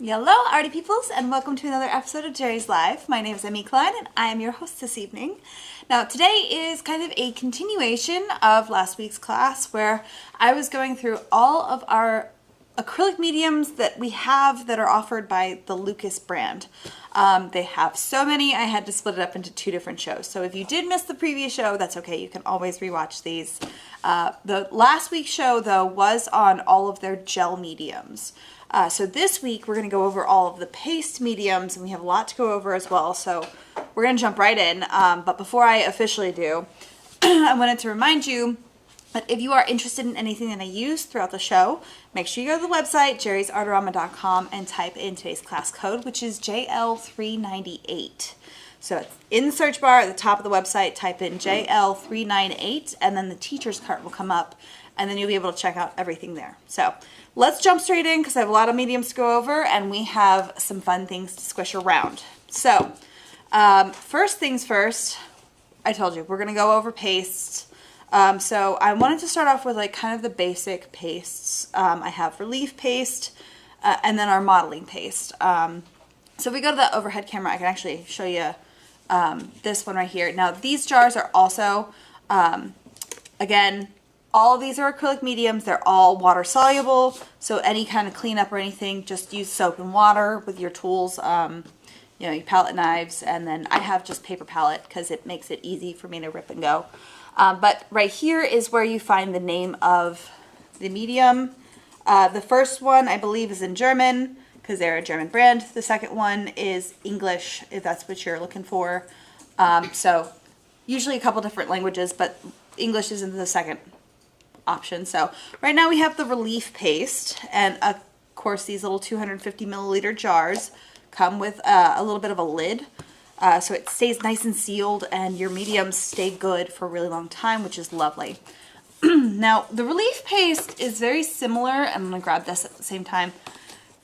Hello, arty peoples, and welcome to another episode of Jerry's Live. My name is Emmy Klein, and I am your host this evening. Now, today is kind of a continuation of last week's class where I was going through all of our acrylic mediums that we have that are offered by the LUKAS brand. They have so many, I had to split it up into two different shows. So if you did miss the previous show, that's okay. You can always rewatch these. The last week's show, though, was on all of their gel mediums. So this week we're going to go over all of the paste mediums, and we have a lot to go over as well. So we're going to jump right in. But before I officially do, I wanted to remind you that if you are interested in anything that I use throughout the show, make sure you go to the website, JerrysArtarama.com, and type in today's class code, which is JL398. So it's in the search bar at the top of the website, type in JL398, and then the teacher's cart will come up, and then you'll be able to check out everything there. So let's jump straight in because I have a lot of mediums to go over, and we have some fun things to squish around. So first things first, I told you, we're going to go over pastes. So I wanted to start off with like kind of the basic pastes. I have relief paste and then our modeling paste. So if we go to the overhead camera, I can actually show you this one right here. Now these jars are also, again, all of these are acrylic mediums. They're all water soluble. So any kind of cleanup or anything, just use soap and water with your tools, you know, your palette knives. And then I have just paper palette because it makes it easy for me to rip and go. But right here is where you find the name of the medium. The first one, I believe, is in German because they're a German brand. The second one is English, if that's what you're looking for. So usually a couple different languages, but English is in the second option. So right now we have the relief paste, and of course these little 250 milliliter jars come with a little bit of a lid. So it stays nice and sealed, and your mediums stay good for a really long time, which is lovely. Now, the relief paste is very similar, and I'm going to grab this at the same time,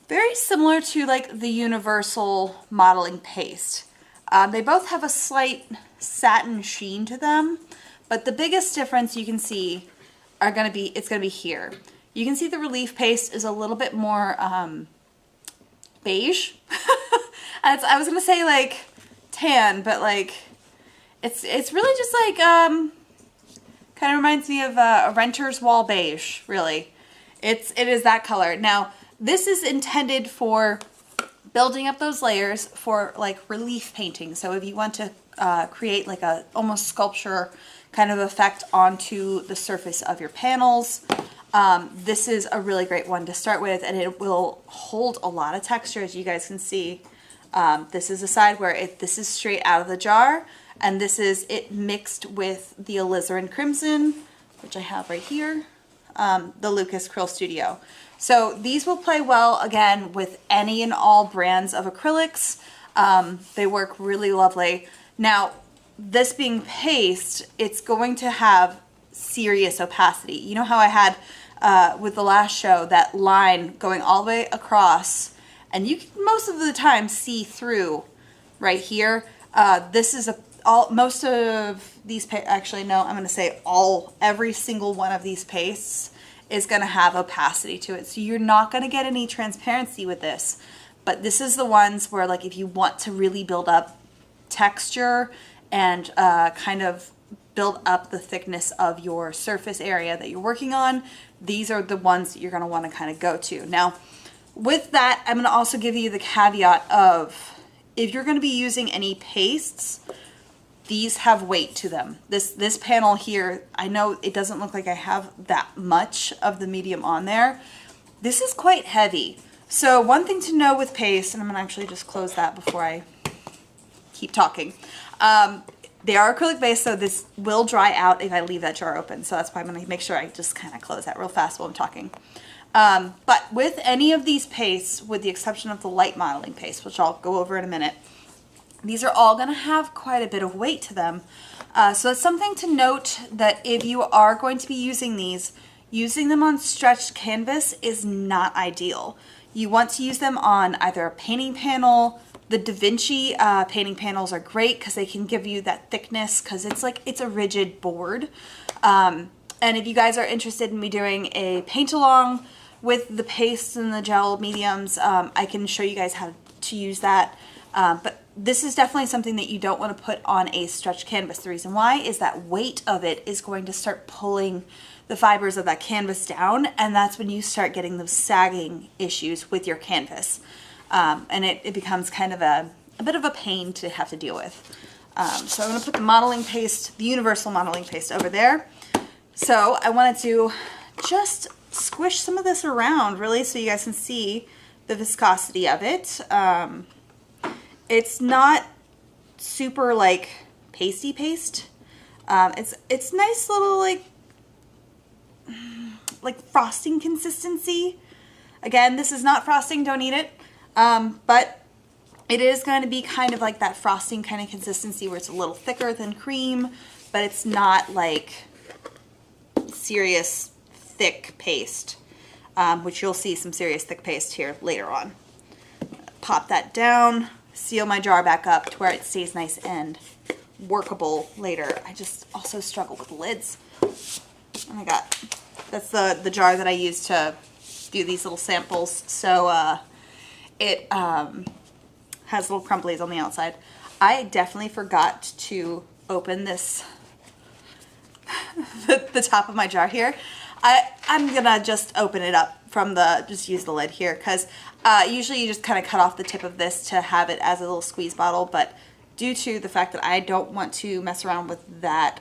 very similar to like the universal modeling paste. They both have a slight satin sheen to them, but the biggest difference you can see it's going to be here. You can see the relief paste is a little bit more beige. I was going to say like tan, but like it's really just like kind of reminds me of a renter's wall beige. Really, it is that color. Now this is intended for building up those layers for like relief painting. So if you want to create like a almost sculpture kind of effect onto the surface of your panels, this is a really great one to start with, and it will hold a lot of texture, as you guys can see. This is a side where this is straight out of the jar, and this is it mixed with the alizarin crimson, which I have right here, the LUKAS Acrylic Studio. So these will play well, again, with any and all brands of acrylics. They work really lovely. Now, this being paste, it's going to have serious opacity. You know how I had with the last show that line going all the way across, and you can most of the time see through right here. This is most of these actually no, I'm going to say every single one of these pastes is going to have opacity to it. So you're not going to get any transparency with this. But this is the ones where, like, if you want to really build up texture and kind of build up the thickness of your surface area that you're working on, these are the ones that you're going to want to kind of go to. Now, with that, I'm going to also give you the caveat of if you're going to be using any pastes, these have weight to them. This panel here, I know it doesn't look like I have that much of the medium on there. This is quite heavy. So one thing to know with paste, and I'm going to actually just close that before I keep talking. They are acrylic based, so this will dry out if I leave that jar open. So that's why I'm going to make sure I just kind of close that real fast while I'm talking. But with any of these pastes, with the exception of the light modeling paste, which I'll go over in a minute, these are all going to have quite a bit of weight to them. So it's something to note that if you are going to be using these, using them on stretched canvas is not ideal. You want to use them on either a painting panel. The Da Vinci painting panels are great because they can give you that thickness because it's a rigid board. And if you guys are interested in me doing a paint along with the pastes and the gel mediums, I can show you guys how to use that. But this is definitely something that you don't want to put on a stretch canvas. The reason why is that weight of it is going to start pulling the fibers of that canvas down, and that's when you start getting those sagging issues with your canvas. And it becomes kind of a bit of a pain to have to deal with. So I'm going to put the modeling paste, the universal modeling paste over there. So I wanted to just squish some of this around really so you guys can see the viscosity of it. It's not super like pasty paste. It's nice little like frosting consistency. Again, this is not frosting, don't eat it. But it is going to be kind of like that frosting kind of consistency where it's a little thicker than cream, but it's not like serious thick paste, which you'll see some serious thick paste here later on. Pop that down, seal my jar back up to where it stays nice and workable later. I just also struggle with lids. Oh my god. That's the jar that I use to do these little samples. So it has little crumblies on the outside. I definitely forgot to open this, the top of my jar here. I'm gonna just open it up from just use the lid here, because usually you just kind of cut off the tip of this to have it as a little squeeze bottle, but due to the fact that I don't want to mess around with that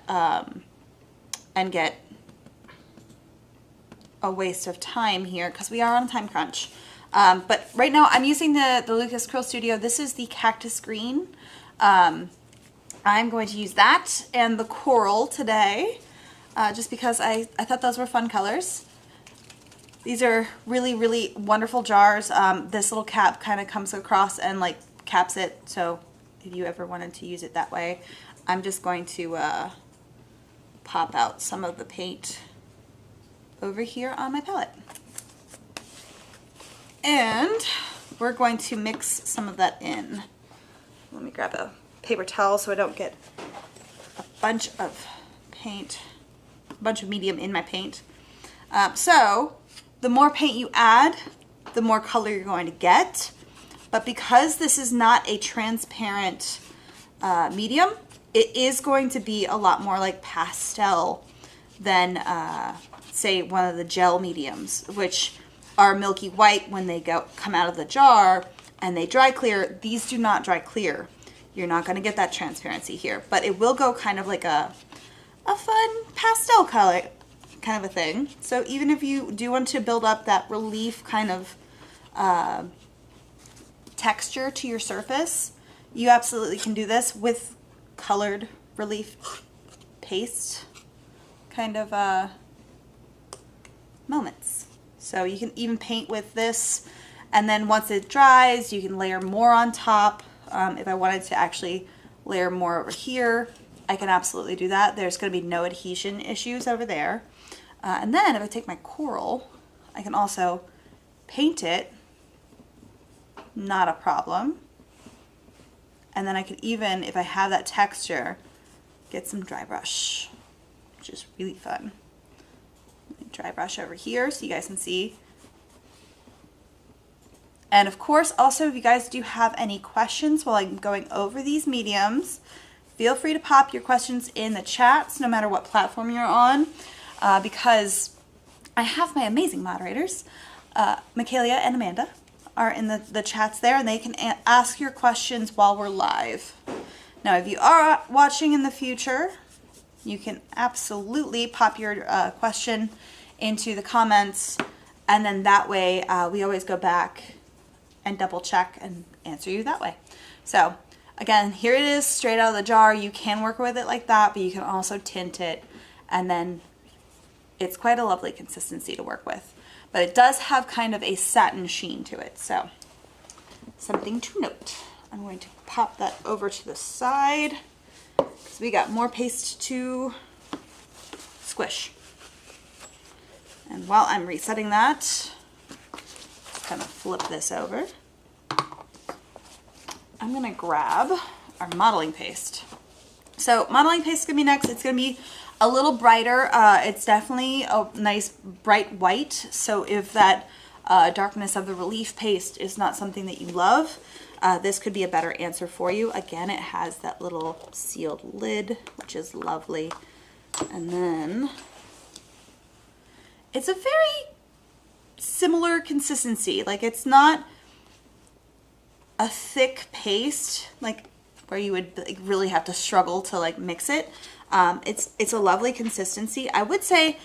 and get a waste of time here, because we are on a time crunch. But right now I'm using the LUKAS Acrylic Studio. This is the cactus green. I'm going to use that and the coral today, just because I thought those were fun colors. These are really, really wonderful jars. This little cap kind of comes across and like caps it, so if you ever wanted to use it that way. I'm just going to pop out some of the paint over here on my palette. And we're going to mix some of that in. Let me grab a paper towel so I don't get a bunch of paint, a bunch of medium in my paint. So the more paint you add, the more color you're going to get. But because this is not a transparent medium, it is going to be a lot more like pastel than say one of the gel mediums, which are milky white when they come out of the jar and they dry clear. These do not dry clear. You're not going to get that transparency here, but it will go kind of like a fun pastel color kind of a thing. So even if you do want to build up that relief kind of texture to your surface, you absolutely can do this with colored relief paste kind of moments. So you can even paint with this, and then once it dries you can layer more on top. If I wanted to actually layer more over here, I can absolutely do that. There's going to be no adhesion issues over there. And then if I take my coral, I can also paint it, not a problem. And then I could even, if I have that texture, get some dry brush, which is really fun. Dry brush over here so you guys can see. And of course, also, if you guys do have any questions while I'm going over these mediums, feel free to pop your questions in the chats, no matter what platform you're on, because I have my amazing moderators, Michaela and Amanda, are in the chats there, and they can ask your questions while we're live. Now, if you are watching in the future, you can absolutely pop your question into the comments, and then that way we always go back and double check and answer you that way. So again, here it is straight out of the jar. You can work with it like that, but you can also tint it, and then it's quite a lovely consistency to work with. But it does have kind of a satin sheen to it, so something to note. I'm going to pop that over to the side because we got more paste to squish. And while I'm resetting that, kind of flip this over, I'm going to grab our modeling paste. So modeling paste is going to be next. It's going to be a little brighter. It's definitely a nice bright white. So if that darkness of the relief paste is not something that you love, this could be a better answer for you. Again, it has that little sealed lid, which is lovely. And then it's a very similar consistency. Like, it's not a thick paste, like where you would like really have to struggle to like mix it. It's a lovely consistency. I would say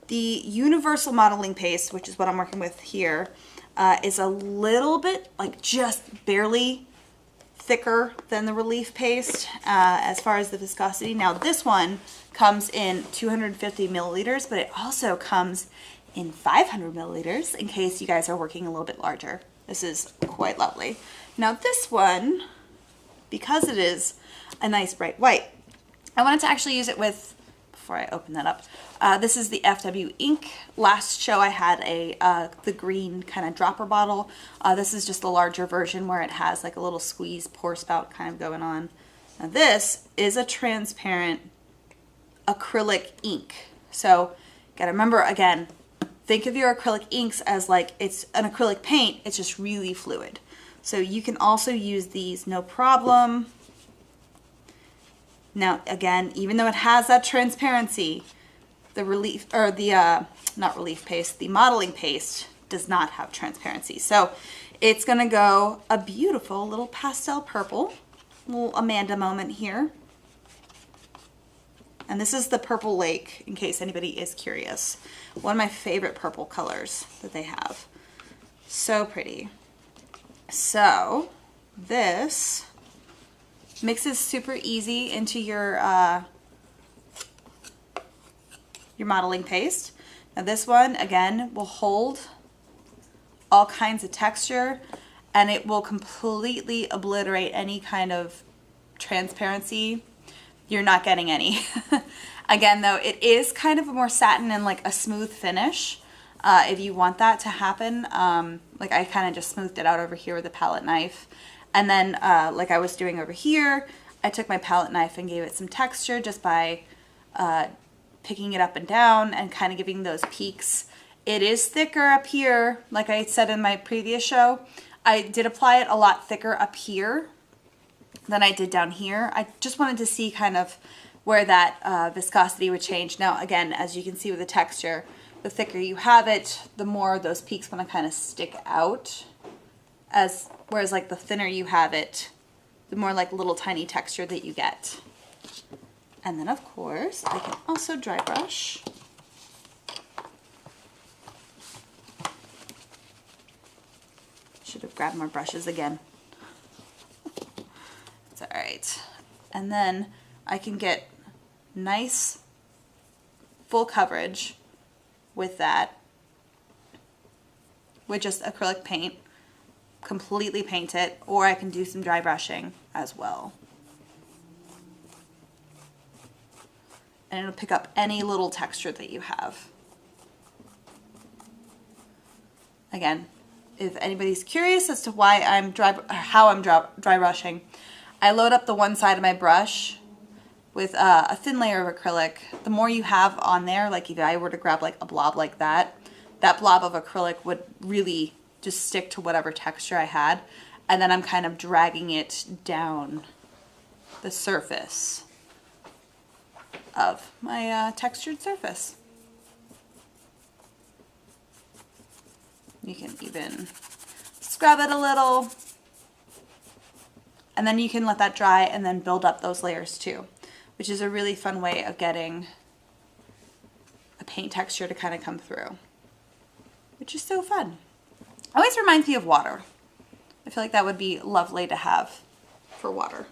the universal modeling paste, which is what I'm working with here, is a little bit, like just barely thicker than the relief paste as far as the viscosity. Now this one comes in 250 milliliters, but it also comes in 500 milliliters in case you guys are working a little bit larger. This is quite lovely. Now this one, because it is a nice bright white, I wanted to actually use it with, before I open that up, this is the FW ink. Last show I had the green kind of dropper bottle. This is just the larger version where it has like a little squeeze pour spout kind of going on. Now this is a transparent acrylic ink. So gotta remember, again, think of your acrylic inks as like it's an acrylic paint, it's just really fluid. So you can also use these no problem. Now again, even though it has that transparency, the relief, or the, not relief paste, the modeling paste does not have transparency. So it's gonna go a beautiful little pastel purple, little Amanda moment here. And this is the Purple Lake, in case anybody is curious. One of my favorite purple colors that they have. So pretty. So this mixes super easy into your modeling paste. Now this one, again, will hold all kinds of texture, and it will completely obliterate any kind of transparency. You're not getting any. Again, though, it is kind of a more satin and like a smooth finish. If you want that to happen, like I kind of just smoothed it out over here with a palette knife. And then like I was doing over here, I took my palette knife and gave it some texture just by picking it up and down and kind of giving those peaks. It is thicker up here, like I said in my previous show. I did apply it a lot thicker up here than I did down here. I just wanted to see kind of where that viscosity would change. Now again, as you can see with the texture, the thicker you have it, the more those peaks want to kind of stick out. Whereas like the thinner you have it, the more like little tiny texture that you get. And then of course, I can also dry brush. Should have grabbed more brushes again. It's all right. And then I can get nice full coverage with that, with just acrylic paint, completely paint it, or I can do some dry brushing as well. And it'll pick up any little texture that you have. Again, if anybody's curious as to why I'm how I'm dry brushing, I load up the one side of my brush with a thin layer of acrylic. The more you have on there, like if I were to grab like a blob like that blob of acrylic would really just stick to whatever texture I had. And then I'm kind of dragging it down the surface of my textured surface. You can even scrub it a little, and then you can let that dry and then build up those layers too, which is a really fun way of getting a paint texture to kind of come through, which is so fun. Always reminds me of water. I feel like that would be lovely to have for water.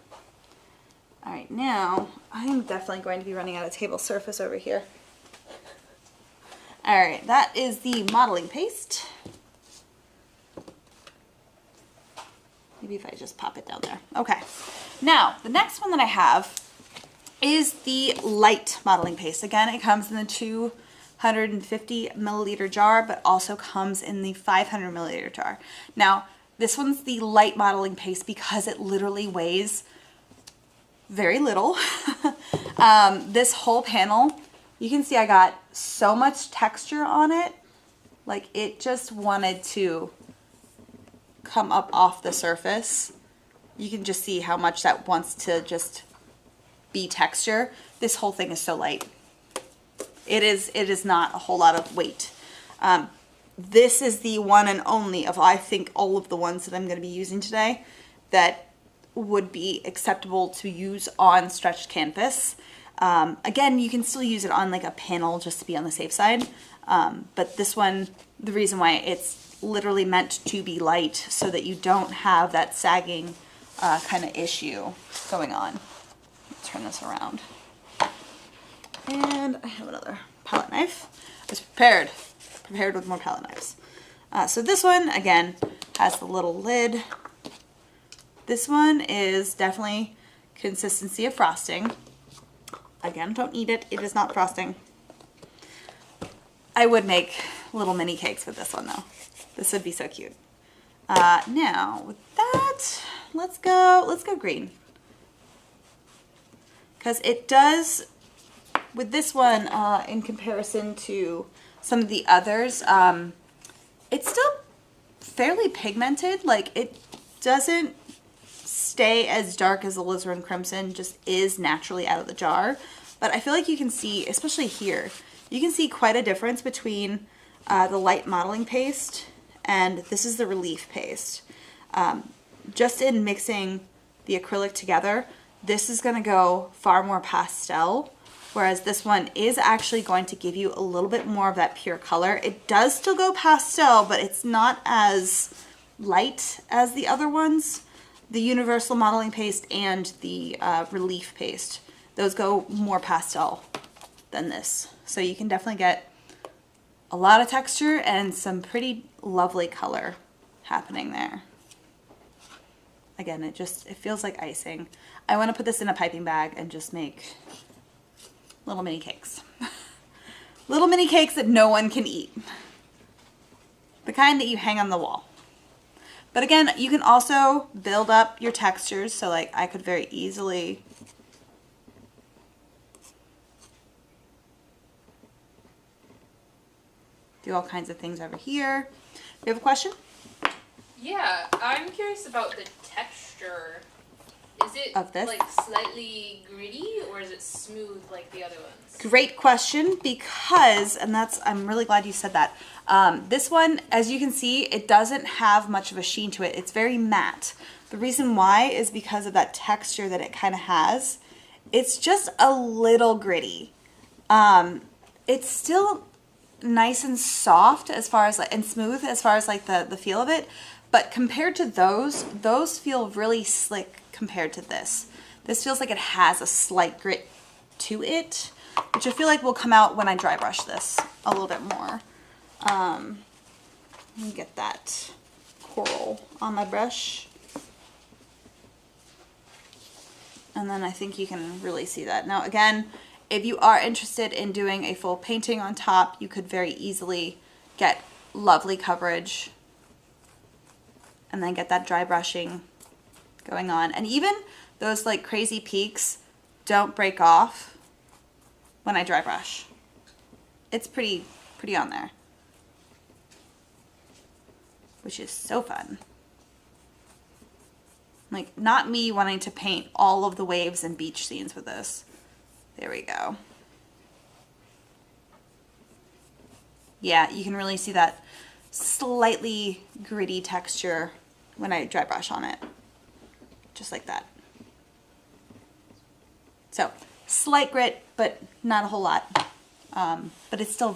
All right, now I'm definitely going to be running out of table surface over here. All right, that is the modeling paste. Maybe if I just pop it down there. Okay, now the next one that I have is the light modeling paste. Again, it comes in the 250 milliliter jar, but also comes in the 500 milliliter jar. Now, this one's the light modeling paste because it literally weighs very little. This whole panel, you can see I got so much texture on it. Like it just wanted to come up off the surface. You can just see how much that wants to just be texture. This whole thing is so light. It is not a whole lot of weight. This is the one and only of, I think, all of the ones that I'm going to be using today that would be acceptable to use on stretched canvas. Again, you can still use it on like a panel just to be on the safe side. But this one, the reason why it's literally meant to be light so that you don't have that sagging kind of issue going on. Let's turn this around. And I have another palette knife. I was prepared with more palette knives. So this one, again, has the little lid. This one is definitely consistency of frosting. Again, don't eat it. It is not frosting. I would make little mini cakes with this one though. This would be so cute. Now with that, let's go green. Because it does, with this one, in comparison to some of the others, it's still fairly pigmented. Like it doesn't stay as dark as alizarin crimson just is naturally out of the jar. But I feel like you can see, especially here, you can see quite a difference between the light modeling paste and this is the relief paste. Just in mixing the acrylic together, this is going to go far more pastel, whereas this one is actually going to give you a little bit more of that pure color. It does still go pastel, but it's not as light as the other ones. The universal modeling paste and the relief paste, those go more pastel than this. So you can definitely get a lot of texture and some pretty lovely color happening there. Again, it feels like icing. I want to put this in a piping bag and just make little mini cakes. Little mini cakes that no one can eat. The kind that you hang on the wall. But again, you can also build up your textures. So like I could very easily do all kinds of things over here. Do you have a question? Yeah, I'm curious about the texture. Is it of this? Like slightly gritty or is it smooth like the other ones? Great question, because, and that's, I'm really glad you said that. This one, as you can see, it doesn't have much of a sheen to it. It's very matte. The reason why is because of that texture that it kind of has. It's just a little gritty. It's still nice and soft as far as like, and smooth as far as like the feel of it. But compared to those feel really slick compared to this. This feels like it has a slight grit to it, which I feel like will come out when I dry brush this a little bit more. Let me get that coral on my brush. And then I think you can really see that. Now again, if you are interested in doing a full painting on top, you could very easily get lovely coverage and then get that dry brushing going on. And even those like crazy peaks don't break off when I dry brush. It's pretty on there, which is so fun. Like, not me wanting to paint all of the waves and beach scenes with this. There we go. Yeah, you can really see that slightly gritty texture when I dry brush on it. Just like that. So, slight grit, but not a whole lot. But it's still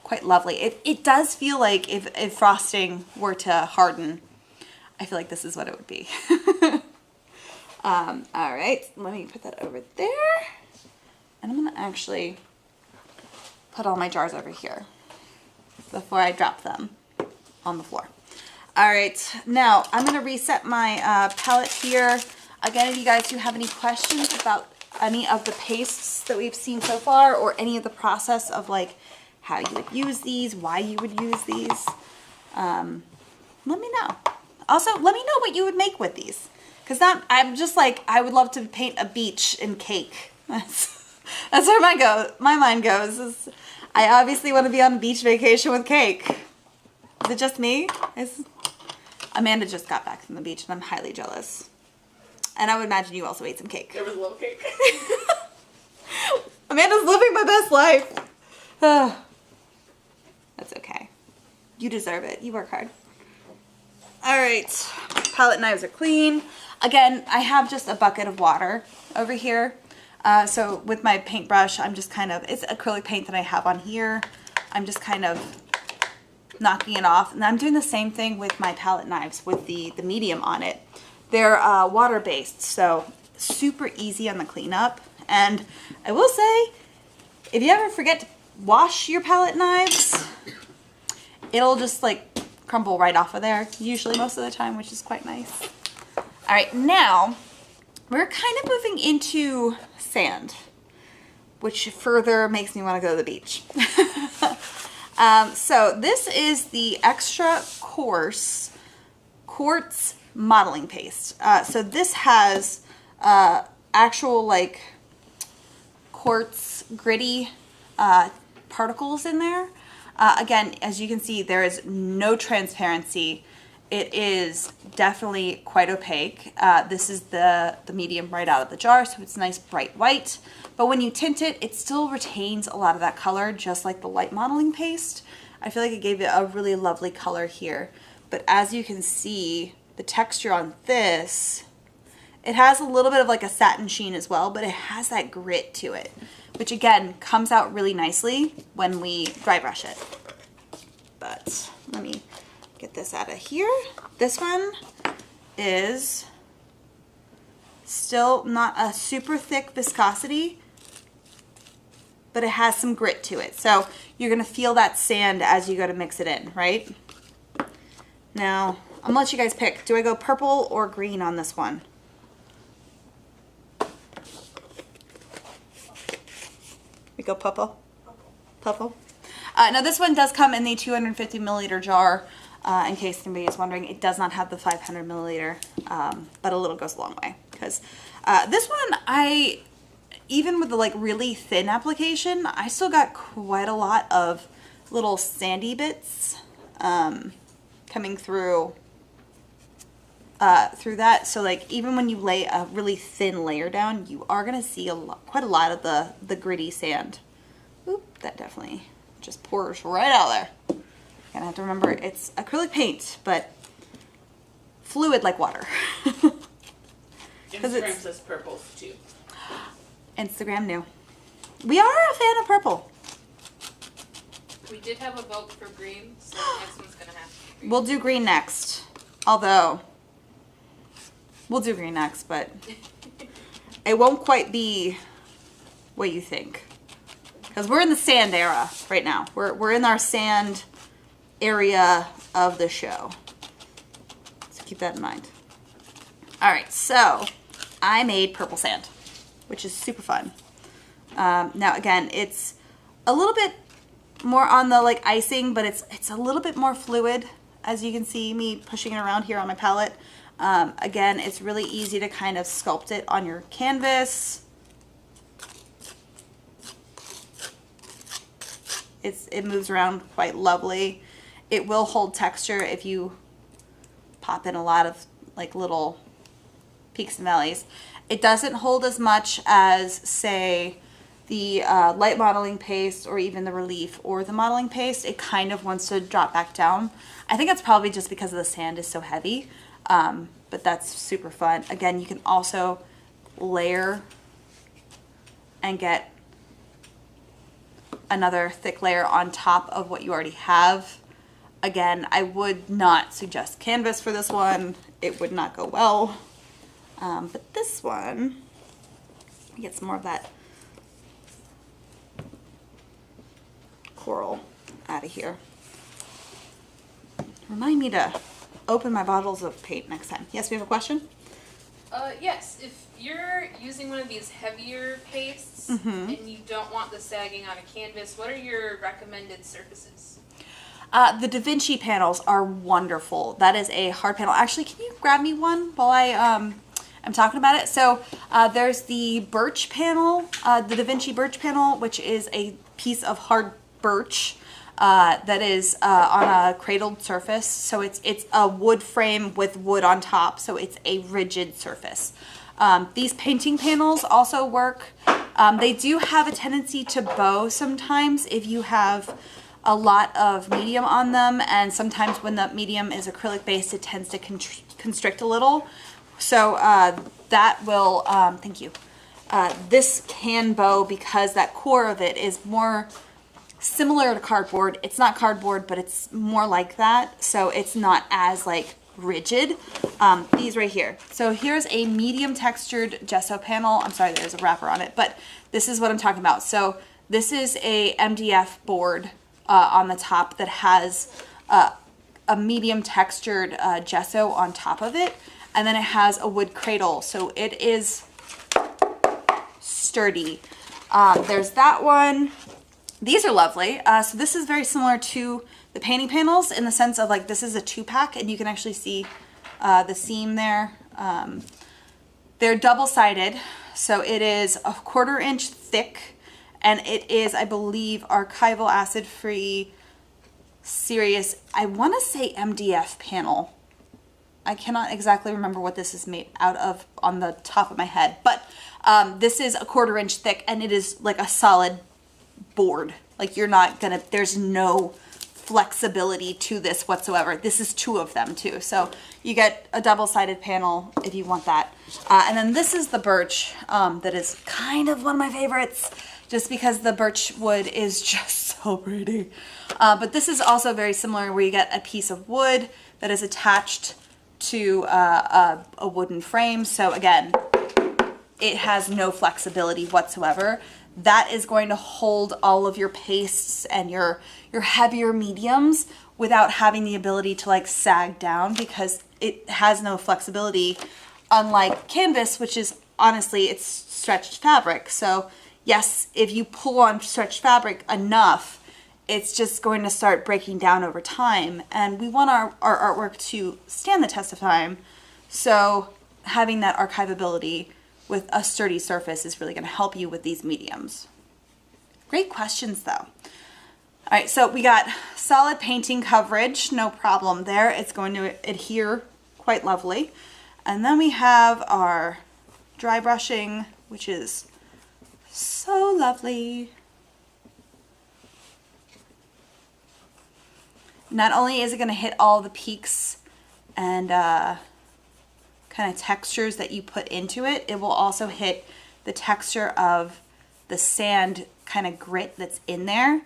quite lovely. It does feel like if frosting were to harden, I feel like this is what it would be. All right, let me put that over there. And I'm gonna actually put all my jars over here before I drop them on the floor. All right, now I'm gonna reset my palette here. Again, if you guys do have any questions about any of the pastes that we've seen so far, or any of the process of like how you would use these, why you would use these, let me know. Also, let me know what you would make with these, because I'm just like, I would love to paint a beach in cake. That's where my mind goes. I obviously want to be on a beach vacation with cake. Is it just me? Amanda just got back from the beach and I'm highly jealous. And I would imagine you also ate some cake. There was a little cake. Amanda's living my best life. That's okay. You deserve it. You work hard. All right. Palette knives are clean. Again, I have just a bucket of water over here. So with my paintbrush, I'm just kind of, it's acrylic paint that I have on here. I'm just kind of knocking it off. And I'm doing the same thing with my palette knives with the medium on it. They're water-based, so super easy on the cleanup. And I will say, if you ever forget to wash your palette knives, it'll just like crumble right off of there, usually most of the time, which is quite nice. All right, now we're kind of moving into sand, which further makes me want to go to the beach. So this is the extra coarse Quartz modeling paste. So this has actual like quartz gritty particles in there. Again, as you can see, there is no transparency. It is definitely quite opaque. This is the medium right out of the jar, so it's nice bright white. But when you tint it, it still retains a lot of that color, just like the light modeling paste. I feel like it gave it a really lovely color here. But as you can see, the texture on this, it has a little bit of like a satin sheen as well, but it has that grit to it, which again comes out really nicely when we dry brush it. But let me get this out of here. This one is still not a super thick viscosity, but it has some grit to it. So you're gonna feel that sand as you go to mix it in, right? Now, I'm gonna let you guys pick. Do I go purple or green on this one? We go purple? Purple. Now this one does come in the 250 milliliter jar. In case anybody is wondering, it does not have the 500 milliliter, but a little goes a long way. Because this one, even with the like really thin application, I still got quite a lot of little sandy bits coming through that. So like even when you lay a really thin layer down, you are gonna see quite a lot of the gritty sand. Oop, that definitely just pours right out there. Gonna have to remember it's acrylic paint, but fluid like water. Instagram says purple too. Instagram knew. We are a fan of purple. We did have a vote for green, so next one's gonna have to be green. We'll do green next. Although, we'll do green next, but it won't quite be what you think. Because we're in the sand era right now. We're in our sand area of the show. So keep that in mind. All right, so I made purple sand, which is super fun. Now again, it's a little bit more on the like icing, but it's a little bit more fluid, as you can see me pushing it around here on my palette. Again, it's really easy to kind of sculpt it on your canvas. It moves around quite lovely. It will hold texture if you pop in a lot of like little peaks and valleys. It doesn't hold as much as, say, the light modeling paste or even the relief or the modeling paste. It kind of wants to drop back down. I think that's probably just because the sand is so heavy, but that's super fun. Again, you can also layer and get another thick layer on top of what you already have. Again, I would not suggest canvas for this one. It would not go well. But this one, get some more of that coral out of here. Remind me to open my bottles of paint next time. Yes, we have a question? Yes, if you're using one of these heavier pastes and you don't want the sagging on a canvas, what are your recommended surfaces? The Da Vinci panels are wonderful. That is a hard panel. Actually, can you grab me one while I'm talking about it? So there's the birch panel, the Da Vinci birch panel, which is a piece of hard birch that is on a cradled surface. So it's a wood frame with wood on top, so it's a rigid surface. These painting panels also work. They do have a tendency to bow sometimes if you have a lot of medium on them, and sometimes when the medium is acrylic based, it tends to constrict a little. So that will, thank you. This can bow because that core of it is more similar to cardboard. It's not cardboard, but it's more like that. So it's not as like rigid. These right here. So here's a medium textured gesso panel. I'm sorry, there's a wrapper on it, but this is what I'm talking about. So this is a MDF board on the top that has a medium textured gesso on top of it. And then it has a wood cradle. So it is sturdy. There's that one. These are lovely. So this is very similar to the painting panels in the sense of like this is a 2-pack, and you can actually see the seam there. They're double-sided, so it is a 1/4 inch thick, and it is, I believe, archival acid-free serious, I want to say MDF panel. I cannot exactly remember what this is made out of on the top of my head, but this is a 1/4 inch thick, and it is like a solid board. Like you're not gonna, there's no flexibility to this whatsoever. This is 2 of them too. So you get a double-sided panel if you want that. And then this is the birch that is kind of one of my favorites just because the birch wood is just so pretty. But this is also very similar where you get a piece of wood that is attached to a wooden frame. So again, it has no flexibility whatsoever. That is going to hold all of your pastes and your heavier mediums without having the ability to like sag down because it has no flexibility, unlike canvas, which is honestly, it's stretched fabric. So yes, if you pull on stretched fabric enough, it's just going to start breaking down over time. And we want our artwork to stand the test of time. So having that archivability with a sturdy surface is really going to help you with these mediums. Great questions though. All right, so we got solid painting coverage, no problem there. It's going to adhere quite lovely. And then we have our dry brushing, which is so lovely. Not only is it going to hit all the peaks and kind of textures that you put into it, it will also hit the texture of the sand kind of grit that's in there.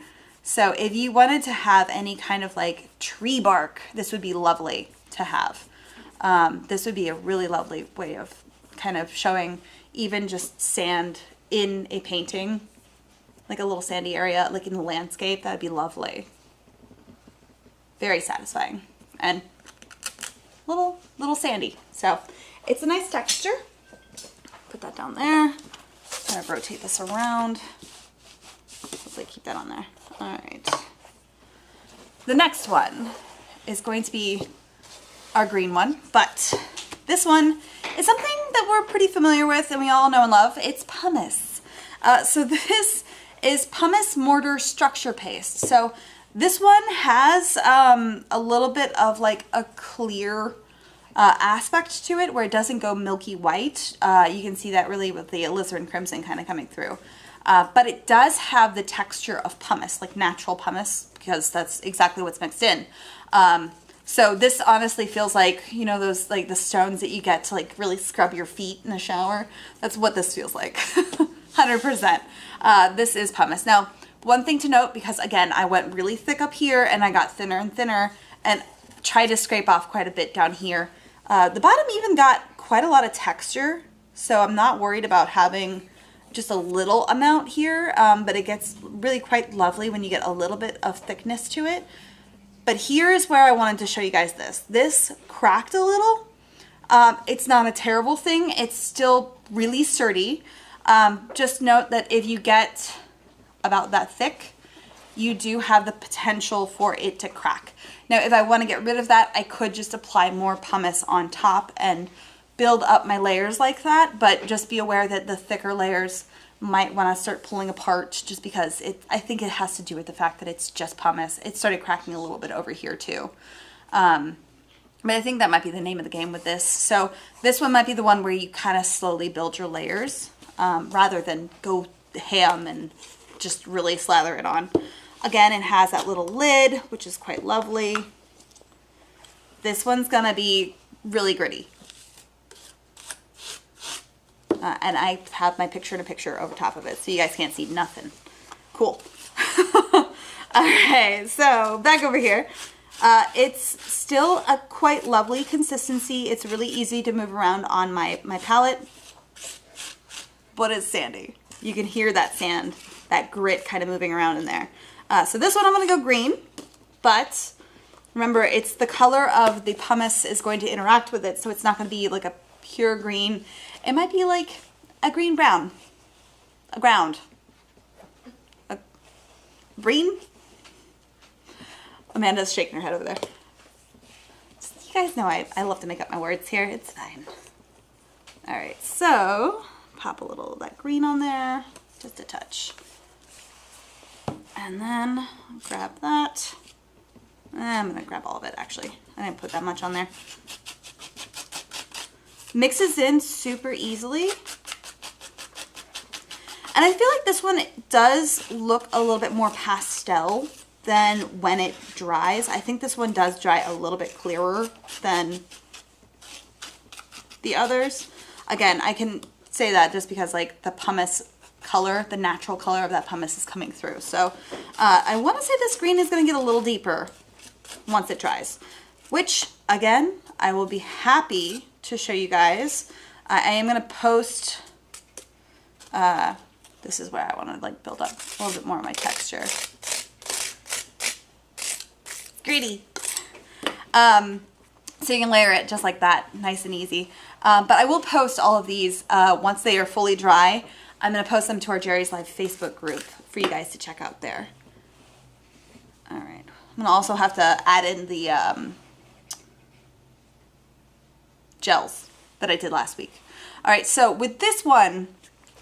So if you wanted to have any kind of like tree bark, this would be lovely to have. This would be a really lovely way of kind of showing even just sand in a painting, like a little sandy area, like in the landscape. That'd be lovely. Very satisfying and little sandy. So it's a nice texture. Put that down there. Kind of rotate this around. Hopefully keep that on there. All right. The next one is going to be our green one, but this one is something that we're pretty familiar with and we all know and love. It's pumice. So this is pumice mortar structure paste. So this one has a little bit of like a clear aspect to it where it doesn't go milky white. You can see that really with the alizarin crimson kind of coming through. But it does have the texture of pumice, like natural pumice, because that's exactly what's mixed in. So this honestly feels like, you know, those like the stones that you get to like really scrub your feet in the shower. That's what this feels like. 100%. This is pumice. Now, one thing to note, because again, I went really thick up here and I got thinner and thinner and tried to scrape off quite a bit down here. The bottom even got quite a lot of texture, so I'm not worried about having just a little amount here, but it gets really quite lovely when you get a little bit of thickness to it. But here is where I wanted to show you guys this. This cracked a little. It's not a terrible thing. It's still really sturdy. Just note that if you get about that thick, you do have the potential for it to crack. Now, if I want to get rid of that, I could just apply more pumice on top and build up my layers like that, but just be aware that the thicker layers might want to start pulling apart just because I think it has to do with the fact that it's just pumice. It started cracking a little bit over here too. But I think that might be the name of the game with this. So this one might be the one where you kind of slowly build your layers rather than go ham and just really slather it on. Again, it has that little lid, which is quite lovely. This one's gonna be really gritty. And I have my picture-in-a-picture over top of it, so you guys can't see nothing. Cool. Alright, so back over here. It's still a quite lovely consistency. It's really easy to move around on my palette, but it's sandy. You can hear that sand, that grit kind of moving around in there. So this one I'm going to go green, but remember it's the color of the pumice is going to interact with it, so it's not going to be like a pure green. It might be like a green brown, a ground, a green. Amanda's shaking her head over there. You guys know I love to make up my words here. It's fine. All right, so pop a little of that green on there, just a touch. And then grab that. I'm gonna grab all of it actually. I didn't put that much on there. Mixes in super easily. And I feel like this one does look a little bit more pastel than when it dries. I think this one does dry a little bit clearer than the others. Again, I can say that just because like the pumice color, the natural color of that pumice is coming through. So I want to say this green is going to get a little deeper once it dries, which again, I will be happy to show you guys. I am going to post, this is where I want to like build up a little bit more of my texture. Gritty. So you can layer it just like that, nice and easy. But I will post all of these once they are fully dry. I'm going to post them to our Jerry's Live Facebook group for you guys to check out there. All right. I'm going to also have to add in the gels that I did last week. All right, so with this one,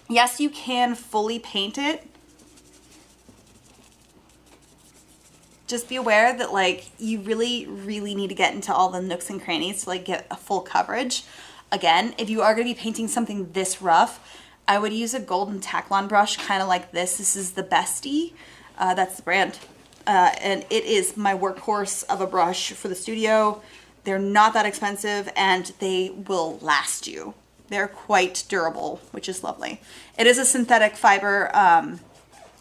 yes, you can fully paint it. Just be aware that like you really need to get into all the nooks and crannies to like get a full coverage. Again, if you are going to be painting something this rough, I would use a golden Taklon brush kind of like this. This is the Bestie. That's the brand. And it is my workhorse of a brush for the studio. They're not that expensive and they will last you. They're quite durable, which is lovely. It is a synthetic fiber,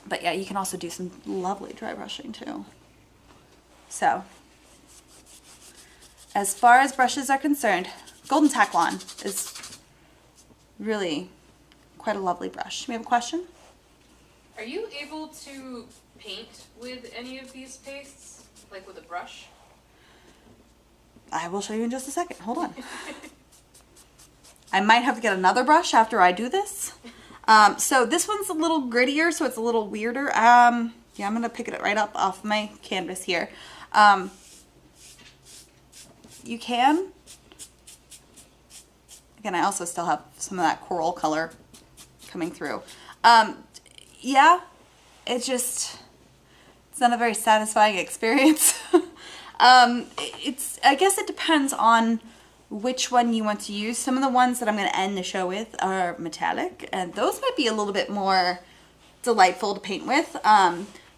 but yeah, you can also do some lovely dry brushing too. So, as far as brushes are concerned, Golden Taklon is really quite a lovely brush. Do we have a question? Are you able to paint with any of these pastes, like with a brush? I will show you in just a second. Hold on. I might have to get another brush after I do this. So this one's a little grittier, so it's a little weirder. Yeah, I'm going to pick it right up off my canvas here. You can. Again, I also still have some of that coral color coming through. Yeah, it's not a very satisfying experience. I guess it depends on which one you want to use. Some of the ones that I'm going to end the show with are metallic, and those might be a little bit more delightful to paint with.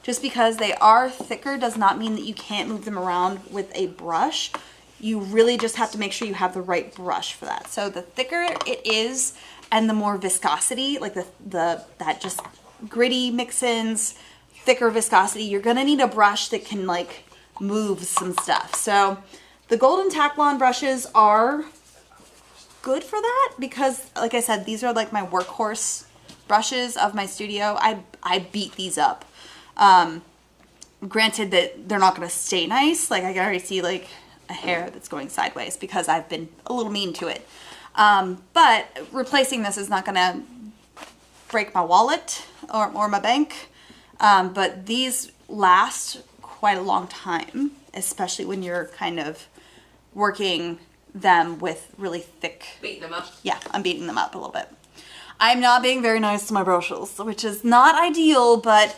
Just because they are thicker does not mean that you can't move them around with a brush. You really just have to make sure you have the right brush for that. So the thicker it is and the more viscosity, like that just gritty mix-ins, thicker viscosity, you're gonna need a brush that can like move some stuff. So the Golden Taklon brushes are good for that because, like I said, these are like my workhorse brushes of my studio. I beat these up. Granted that they're not going to stay nice. Like I can already see like a hair that's going sideways because I've been a little mean to it. But replacing this is not going to break my wallet or my bank. But these last quite a long time, especially when you're kind of working them with really thick... Beating them up? Yeah, I'm beating them up a little bit. I'm not being very nice to my brushes, which is not ideal, but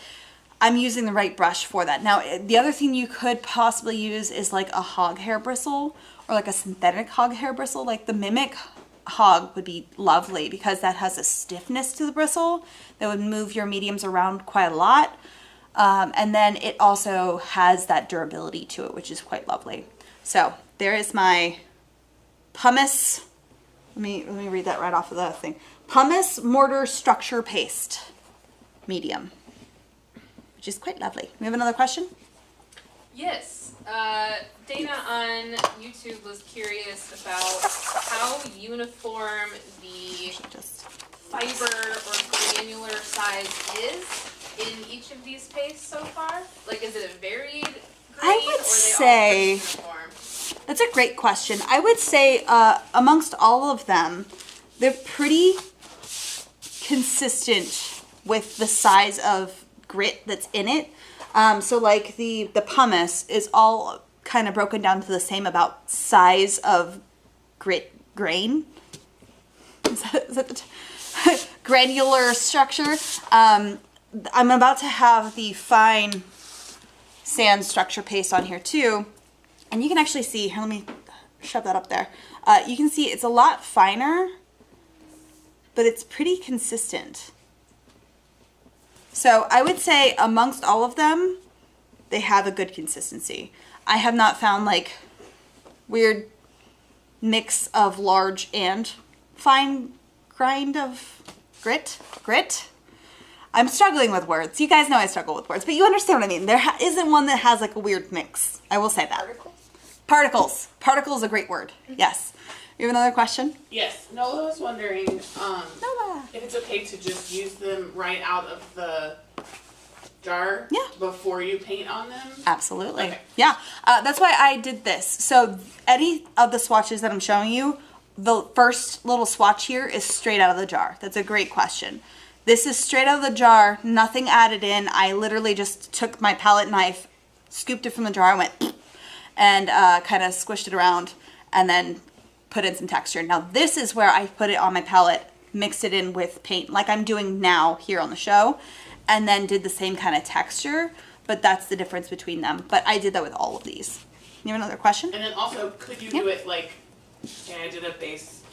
I'm using the right brush for that. Now, the other thing you could possibly use is like a hog hair bristle or like a synthetic hog hair bristle. Like the Mimic hog would be lovely because that has a stiffness to the bristle that would move your mediums around quite a lot. And then it also has that durability to it, which is quite lovely. So there is my Pumice. Let me read that right off of the thing. Pumice Mortar Structure Paste, medium, which is quite lovely. We have another question? Yes. Dana on YouTube was curious about how uniform the fiber or granular size is in each of these pastes so far. Like, is it a varied grade, I would say, that's a great question. I would say amongst all of them, they're pretty consistent with the size of grit that's in it. So like the pumice is all kind of broken down to the same about size of grit grain. Is that the granular structure? I'm about to have the fine sand structure paste on here too. And you can actually see, here, let me shove that up there. You can see it's a lot finer, but it's pretty consistent. So I would say amongst all of them, they have a good consistency. I have not found like weird mix of large and fine grind of grit. I'm struggling with words. You guys know I struggle with words, but you understand what I mean. There isn't one that has like a weird mix. I will say that. Particles. Particle is a great word. Yes. You have another question? Yes. Nola was wondering if it's okay to just use them right out of the jar before you paint on them? Absolutely. Okay. Yeah. That's why I did this. So any of the swatches that I'm showing you, the first little swatch here is straight out of the jar. That's a great question. This is straight out of the jar, nothing added in. I literally just took my palette knife, scooped it from the jar, and went and kind of squished it around and then put in some texture. Now this is where I put it on my palette, mixed it in with paint like I'm doing now here on the show, and then did the same kind of texture, but that's the difference between them. But I did that with all of these. You have another question? And then also, could you do it like, I did a base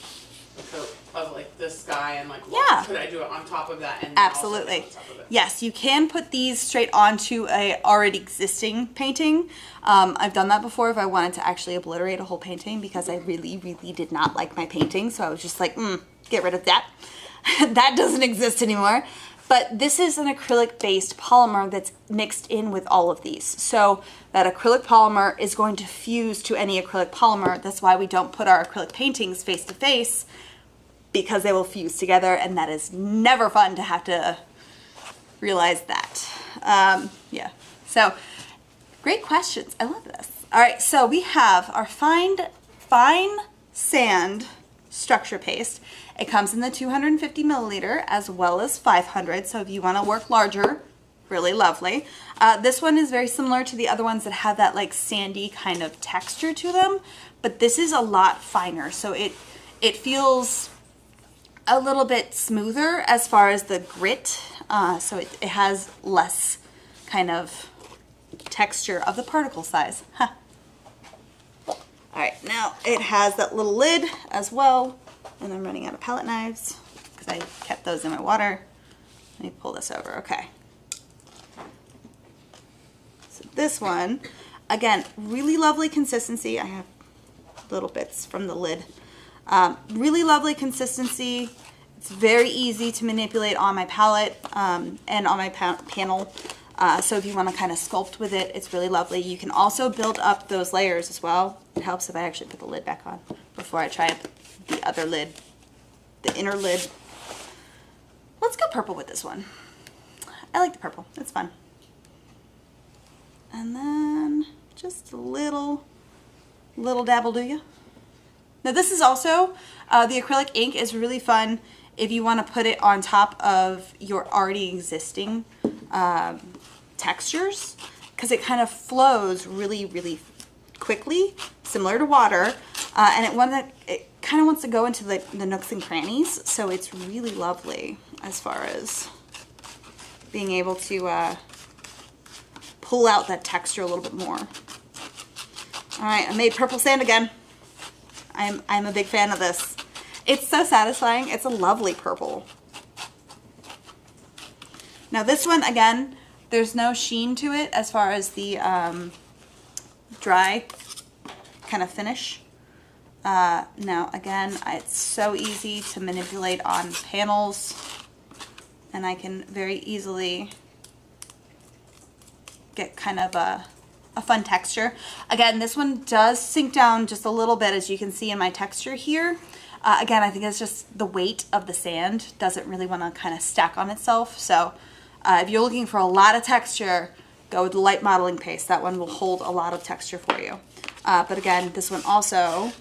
coat of like the sky and like, could I do it on top of that? And absolutely. Also on top of it? Yes, you can put these straight onto a already existing painting. I've done that before if I wanted to actually obliterate a whole painting because I really, really did not like my painting. So I was just like, get rid of that. That doesn't exist anymore. But this is an acrylic-based polymer that's mixed in with all of these. So that acrylic polymer is going to fuse to any acrylic polymer. That's why we don't put our acrylic paintings face to face, because they will fuse together, and that is never fun to have to realize that. Yeah, so great questions. I love this. All right, so we have our fine sand structure paste. It comes in the 250 milliliter as well as 500, so if you want to work larger, really lovely. This one is very similar to the other ones that have that like sandy kind of texture to them, but this is a lot finer, so it feels a little bit smoother as far as the grit, so it has less kind of texture of the particle size. Huh. All right, now it has that little lid as well. And I'm running out of palette knives because I kept those in my water. Let me pull this over. Okay. So this one, again, really lovely consistency. I have little bits from the lid. Really lovely consistency. It's very easy to manipulate on my palette and on my panel. So if you want to kind of sculpt with it, it's really lovely. You can also build up those layers as well. It helps if I actually put the lid back on before I try the other lid, the inner lid. Let's go purple with this one. I like the purple. It's fun. And then just a little dabble, do you? Now this is also, the acrylic ink is really fun if you want to put it on top of your already existing textures, because it kind of flows really, really quickly, similar to water, and it kind of wants to go into the nooks and crannies, so it's really lovely as far as being able to pull out that texture a little bit more. All right, I made purple sand again. I'm a big fan of this. It's so satisfying. It's a lovely purple. Now this one, again, there's no sheen to it as far as the dry kind of finish. Now again, it's so easy to manipulate on panels, and I can very easily get kind of a fun texture. Again, this one does sink down just a little bit, as you can see in my texture here. Again, I think it's just the weight of the sand doesn't really want to kind of stack on itself. So if you're looking for a lot of texture, go with the light modeling paste. That one will hold a lot of texture for you. But again, this one also,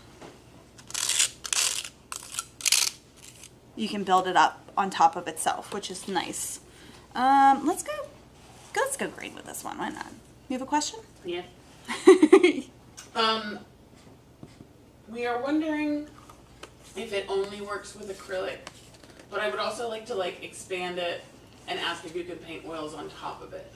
you can build it up on top of itself, which is nice. Let's go green with this one. Why not? You have a question? Yeah. We are wondering if it only works with acrylic, but I would also like to expand it and ask if you could paint oils on top of it.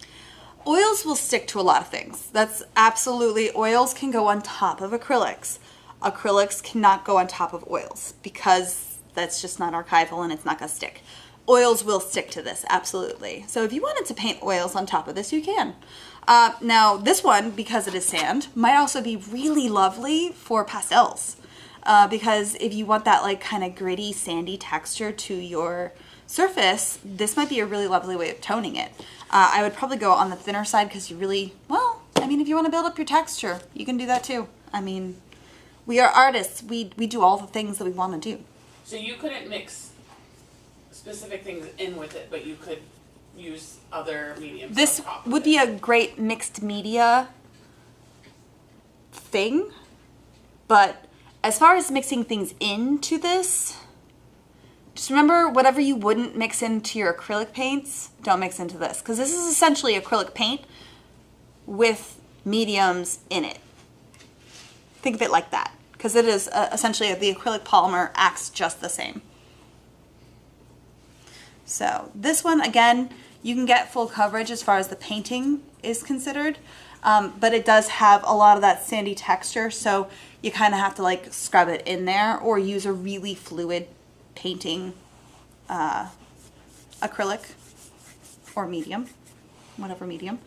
Oils will stick to a lot of things. That's absolutely, oils can go on top of acrylics. Acrylics cannot go on top of oils because that's just not archival and it's not gonna stick. Oils will stick to this, absolutely. So if you wanted to paint oils on top of this, you can. Now this one, because it is sand, might also be really lovely for pastels. Because if you want that kind of gritty, sandy texture to your surface, this might be a really lovely way of toning it. I would probably go on the thinner side because you really, well, I mean, if you want to build up your texture, you can do that too. I mean, we are artists. We do all the things that we want to do. So you couldn't mix specific things in with it, but you could use other mediums. This would be a great mixed media thing, but as far as mixing things into this, just remember, whatever you wouldn't mix into your acrylic paints, don't mix into this, because this is essentially acrylic paint with mediums in it. Think of it like that, because it is essentially the acrylic polymer acts just the same. So this one, again, you can get full coverage as far as the painting is considered, but it does have a lot of that sandy texture, so you kind of have to scrub it in there or use a really fluid painting acrylic or medium, whatever medium.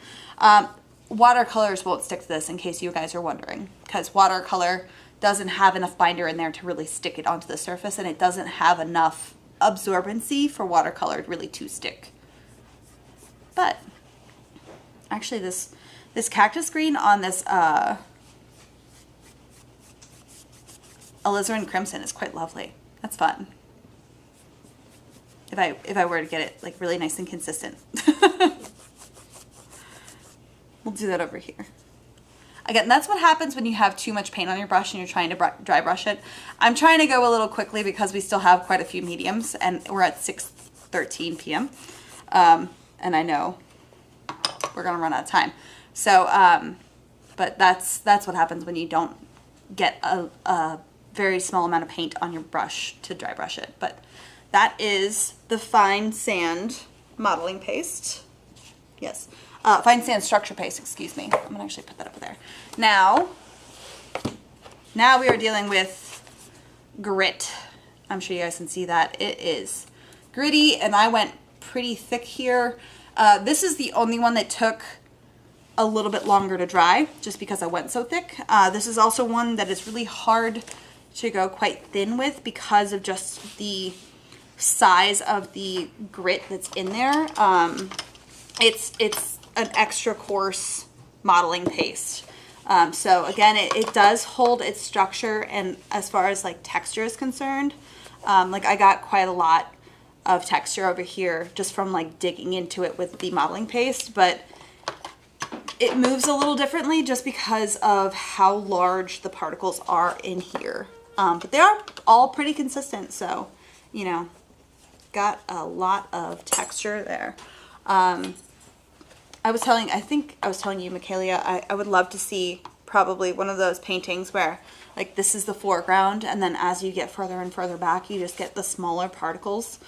Watercolors won't stick to this, in case you guys are wondering, because watercolor doesn't have enough binder in there to really stick it onto the surface, and it doesn't have enough absorbency for watercolor really to stick. But actually this cactus green on this alizarin crimson is quite lovely. That's fun. If I were to get it really nice and consistent. We'll do that over here. Again, that's what happens when you have too much paint on your brush and you're trying to dry brush it. I'm trying to go a little quickly because we still have quite a few mediums and we're at 6:13 p.m. And I know we're gonna run out of time. So, but that's what happens when you don't get a very small amount of paint on your brush to dry brush it. But that is the fine sand modeling paste. Yes. Fine sand structure paste, excuse me. I'm gonna actually put that up there. Now we are dealing with grit. I'm sure you guys can see that. It is gritty, and I went pretty thick here. This is the only one that took a little bit longer to dry, just because I went so thick. This is also one that is really hard to go quite thin with because of just the size of the grit that's in there. It's an extra coarse modeling paste. So again, it does hold its structure, and as far as texture is concerned, I got quite a lot of texture over here just from digging into it with the modeling paste, but it moves a little differently just because of how large the particles are in here. But they are all pretty consistent, so you know, got a lot of texture there. I think I was telling you, Michaela, I would love to see probably one of those paintings where like this is the foreground, and then as you get further and further back, you just get the smaller particles.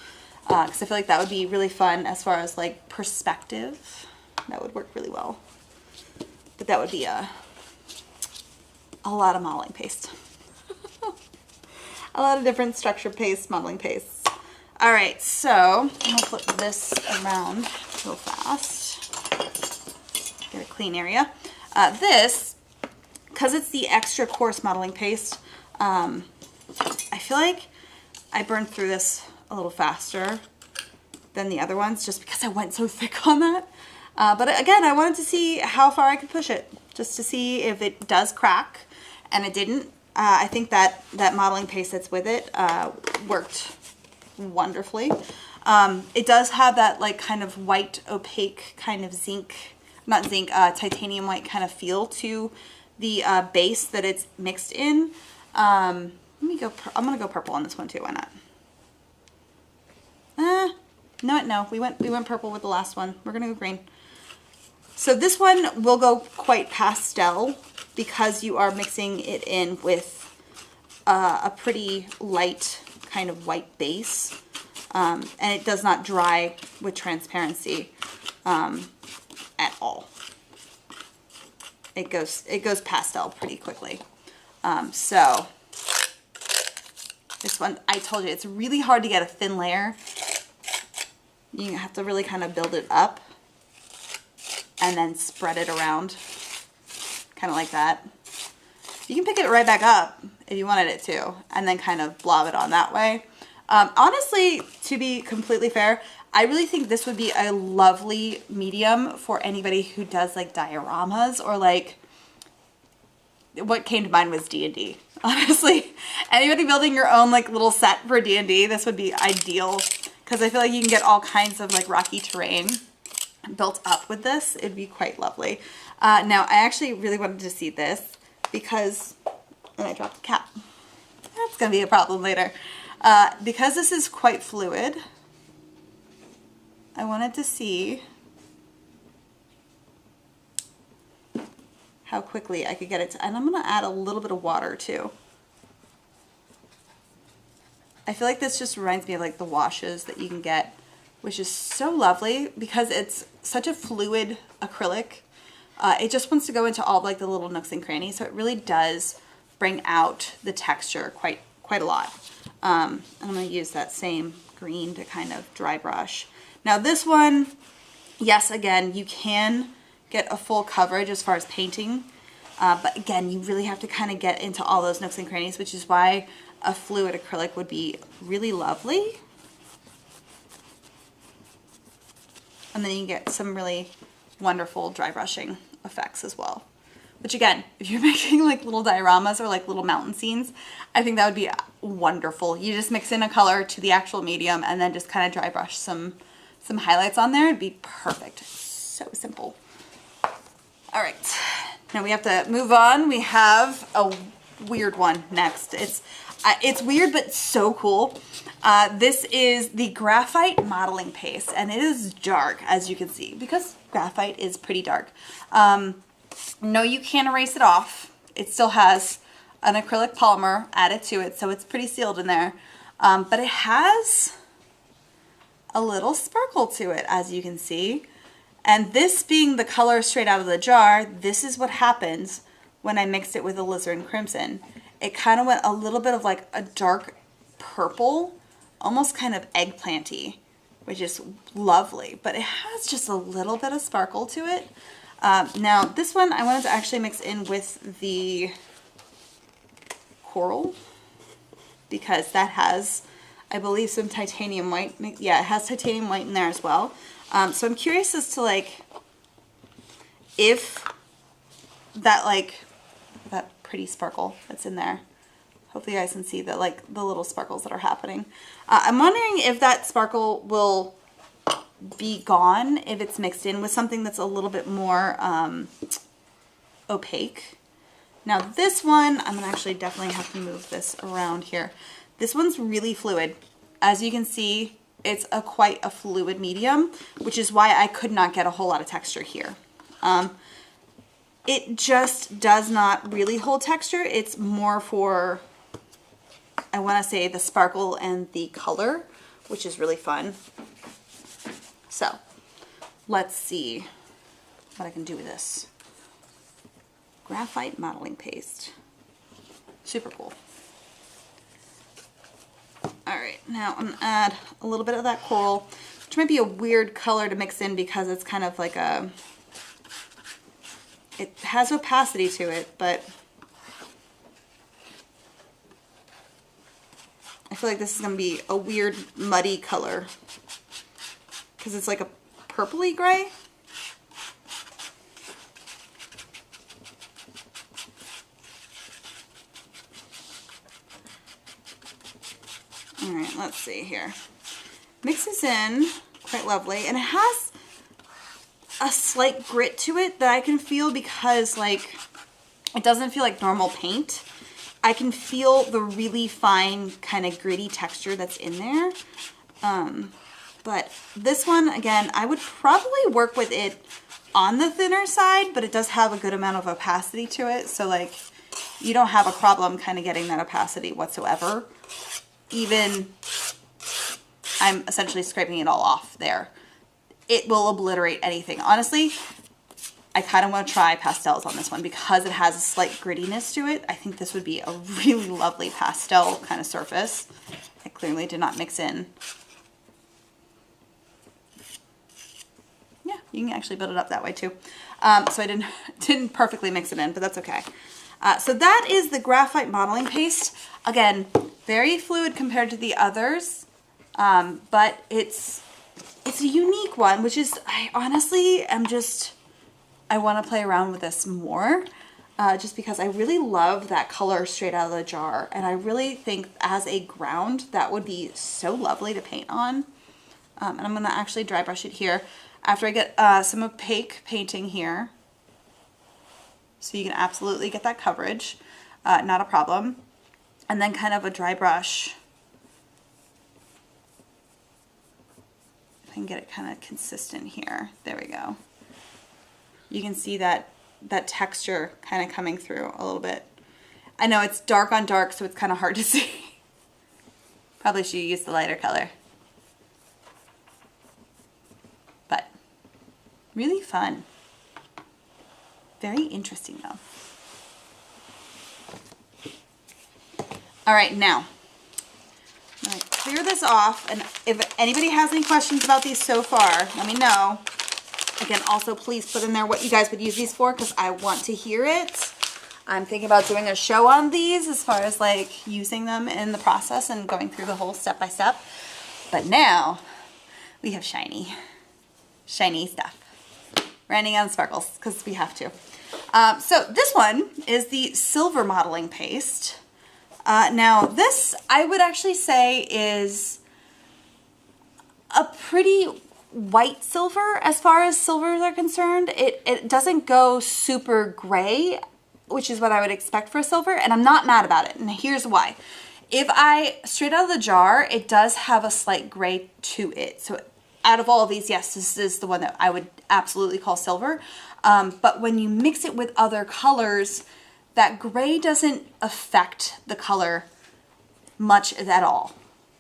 Because I feel like that would be really fun as far as like perspective. That would work really well. But that would be a lot of modeling paste. A lot of different structure paste, modeling pastes. All right, so I'm gonna flip this around real fast. Get a clean area. This, because it's the extra coarse modeling paste, I feel like I burned through this a little faster than the other ones just because I went so thick on that. But again, I wanted to see how far I could push it, just to see if it does crack, and it didn't. I think that modeling paste that's with it worked wonderfully. It does have that like kind of white opaque kind of titanium white kind of feel to the base that it's mixed in. I'm gonna go purple on this one too. Why not? No, we went purple with the last one. We're gonna go green. So this one will go quite pastel because you are mixing it in with a pretty light kind of white base, and it does not dry with transparency at all. It goes pastel pretty quickly. So this one, I told you, it's really hard to get a thin layer. You have to really kind of build it up and then spread it around, kind of like that. You can pick it right back up if you wanted it to, and then kind of blob it on that way. Honestly, to be completely fair, I really think this would be a lovely medium for anybody who does like dioramas, or like, what came to mind was D&D. Honestly, anybody building your own like little set for D&D, this would be ideal, because I feel like you can get all kinds of like rocky terrain built up with this. It'd be quite lovely. Now, I actually really wanted to see this because, and I dropped the cap. That's gonna be a problem later. Because this is quite fluid, I wanted to see how quickly I could get it to, and I'm gonna add a little bit of water too. I feel like this just reminds me of like the washes that you can get, which is so lovely because it's such a fluid acrylic. It just wants to go into all like the little nooks and crannies, so it really does bring out the texture quite a lot. I'm gonna use that same green to kind of dry brush. Now this one, yes, again, you can get a full coverage as far as painting, but again, you really have to kind of get into all those nooks and crannies, which is why a fluid acrylic would be really lovely. And then you get some really wonderful dry brushing effects as well. Which again, if you're making like little dioramas or like little mountain scenes, I think that would be wonderful. You just mix in a color to the actual medium and then just kind of dry brush some highlights on there. It'd be perfect. So simple. All right, now we have to move on. We have a weird one next. It's weird, but so cool. This is the Graphite modeling paste, and it is dark, as you can see, because graphite is pretty dark. No, you can't erase it off. It still has an acrylic polymer added to it, so it's pretty sealed in there. But it has a little sparkle to it, as you can see. And this being the color straight out of the jar, this is what happens when I mixed it with alizarin crimson. It kind of went a little bit of like a dark purple, almost kind of eggplanty, which is lovely, but it has just a little bit of sparkle to it. Now this one I wanted to actually mix in with the coral because that has, I believe, some titanium white. Yeah, it has titanium white in there as well. So I'm curious as to like if that that pretty sparkle that's in there. Hopefully you guys can see the the little sparkles that are happening. I'm wondering if that sparkle will be gone if it's mixed in with something that's a little bit more opaque. Now this one, I'm gonna actually definitely have to move this around here. This one's really fluid. As you can see, it's quite a fluid medium, which is why I could not get a whole lot of texture here. it just does not really hold texture. It's more for, I want to say, the sparkle and the color, which is really fun. So let's see what I can do with this. Graphite modeling paste. Super cool. All right, now I'm gonna add a little bit of that coral, which might be a weird color to mix in because it's kind of like a, it has opacity to it, but I feel like this is gonna be a weird muddy color because it's like a purpley gray. All right, let's see here. Mixes in quite lovely, and it has a slight grit to it that I can feel because, like, it doesn't feel like normal paint. I can feel the really fine kind of gritty texture that's in there. But this one, again, I would probably work with it on the thinner side, but it does have a good amount of opacity to it. So, like, you don't have a problem kind of getting that opacity whatsoever. Even I'm essentially scraping it all off there. It will obliterate anything. Honestly, I kind of want to try pastels on this one because it has a slight grittiness to it. I think this would be a really lovely pastel kind of surface. I clearly did not mix in. Yeah, you can actually build it up that way too. So I didn't perfectly mix it in, but that's okay. So that is the graphite modeling paste. Again, very fluid compared to the others, but it's a unique one, which is, I honestly am just, I want to play around with this more, just because I really love that color straight out of the jar, and I really think as a ground that would be so lovely to paint on. And I'm going to actually dry brush it here after I get some opaque painting here, so you can absolutely get that coverage, not a problem. And then kind of a dry brush. If I can get it kind of consistent here. There we go. You can see that texture kind of coming through a little bit. I know it's dark on dark, so it's kind of hard to see. Probably should use the lighter color. But really fun. Very interesting though. All right, now, I'm gonna clear this off, and if anybody has any questions about these so far, let me know. Again, also please put in there what you guys would use these for, because I want to hear it. I'm thinking about doing a show on these as far as like using them in the process and going through the whole step by step. But now we have shiny stuff. Running on sparkles, because we have to. So this one is the silver modeling paste. Now this, I would actually say, is a pretty white silver as far as silvers are concerned. It doesn't go super gray, which is what I would expect for a silver, and I'm not mad about it, and here's why. Straight out of the jar, it does have a slight gray to it. So out of all of these, yes, this is the one that I would absolutely call silver. But when you mix it with other colors, that gray doesn't affect the color much at all,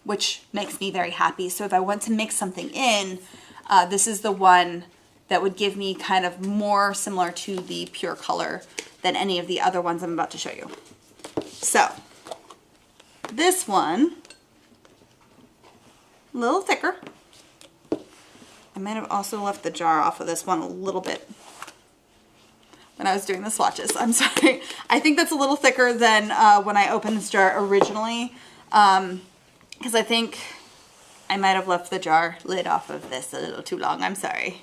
which makes me very happy. So if I want to mix something in, this is the one that would give me kind of more similar to the pure color than any of the other ones I'm about to show you. So this one, a little thicker. I might have also left the jar off of this one a little bit when I was doing the swatches. I'm sorry. I think that's a little thicker than when I opened this jar originally, because I think I might have left the jar lid off of this a little too long. I'm sorry.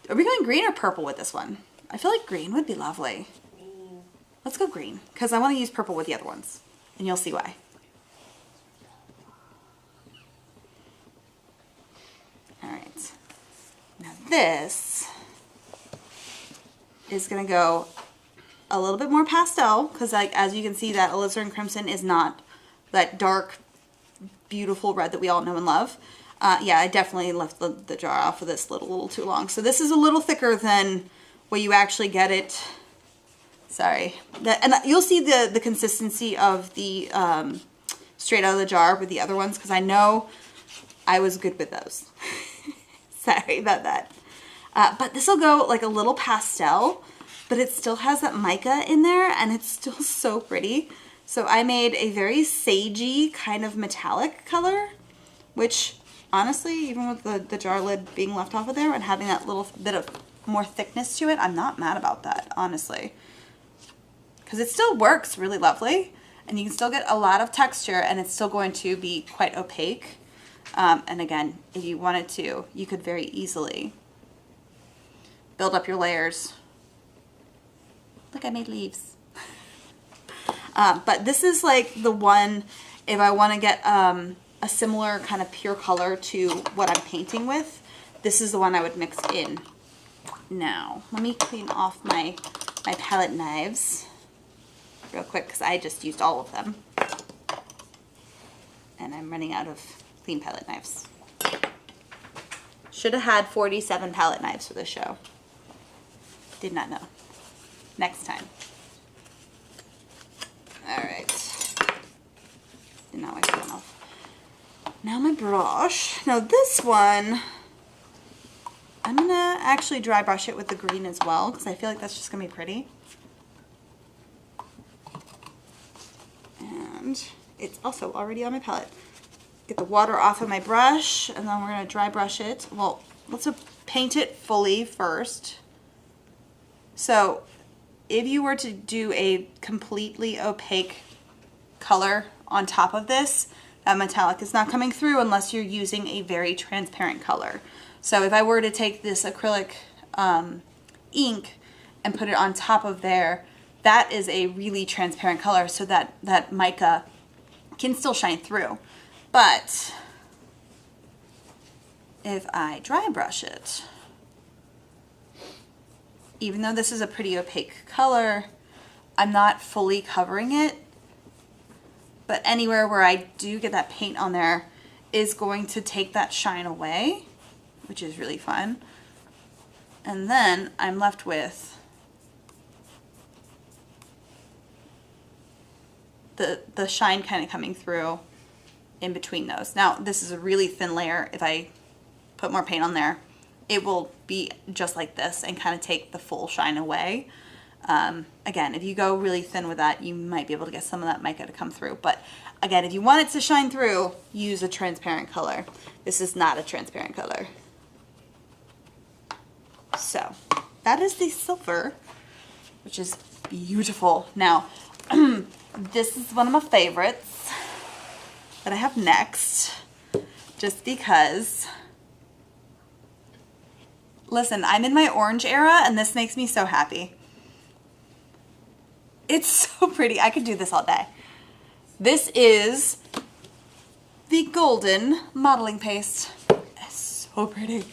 Are we going green or purple with this one? I feel like green would be lovely. Let's go green, because I want to use purple with the other ones, and you'll see why. All right. Now this is going to go a little bit more pastel, because like, as you can see, that alizarin crimson is not that dark, beautiful red that we all know and love. Yeah, I definitely left the jar off of this a little too long. So this is a little thicker than where you actually get it. Sorry. And you'll see the consistency of the straight out of the jar with the other ones, because I know I was good with those. Sorry about that. But this will go like a little pastel, but it still has that mica in there, and it's still so pretty. So I made a very sagey kind of metallic color, which honestly, even with the jar lid being left off of there and having that little bit of more thickness to it, I'm not mad about that, honestly. Because it still works really lovely, and you can still get a lot of texture, and it's still going to be quite opaque. And again, if you wanted to, you could very easily build up your layers. Look, I made leaves. But this is like the one, if I want to get a similar kind of pure color to what I'm painting with, this is the one I would mix in. Now, let me clean off my palette knives real quick, because I just used all of them. And I'm running out of clean palette knives. Should have had 47 palette knives for this show. Did not know. Next time. Alright. And now I put them off. Now my brush. Now this one, I'm going to actually dry brush it with the green as well, because I feel like that's just going to be pretty. And it's also already on my palette. Get the water off of my brush, and then we're going to dry brush it. Well, let's paint it fully first. So if you were to do a completely opaque color on top of this, that metallic is not coming through unless you're using a very transparent color. So if I were to take this acrylic ink and put it on top of there, that is a really transparent color, so that mica can still shine through. But if I dry brush it, even though this is a pretty opaque color, I'm not fully covering it, but anywhere where I do get that paint on there is going to take that shine away, which is really fun. And then I'm left with the shine kind of coming through in between those. Now, this is a really thin layer. If I put more paint on there, it will be just like this and kind of take the full shine away. Again, if you go really thin with that, you might be able to get some of that mica to come through. But again, if you want it to shine through, use a transparent color. This is not a transparent color. So that is the silver, which is beautiful. Now, this is one of my favorites that I have next, just because, listen, I'm in my orange era and this makes me so happy. It's so pretty. I could do this all day. This is the golden modeling paste. It's so pretty.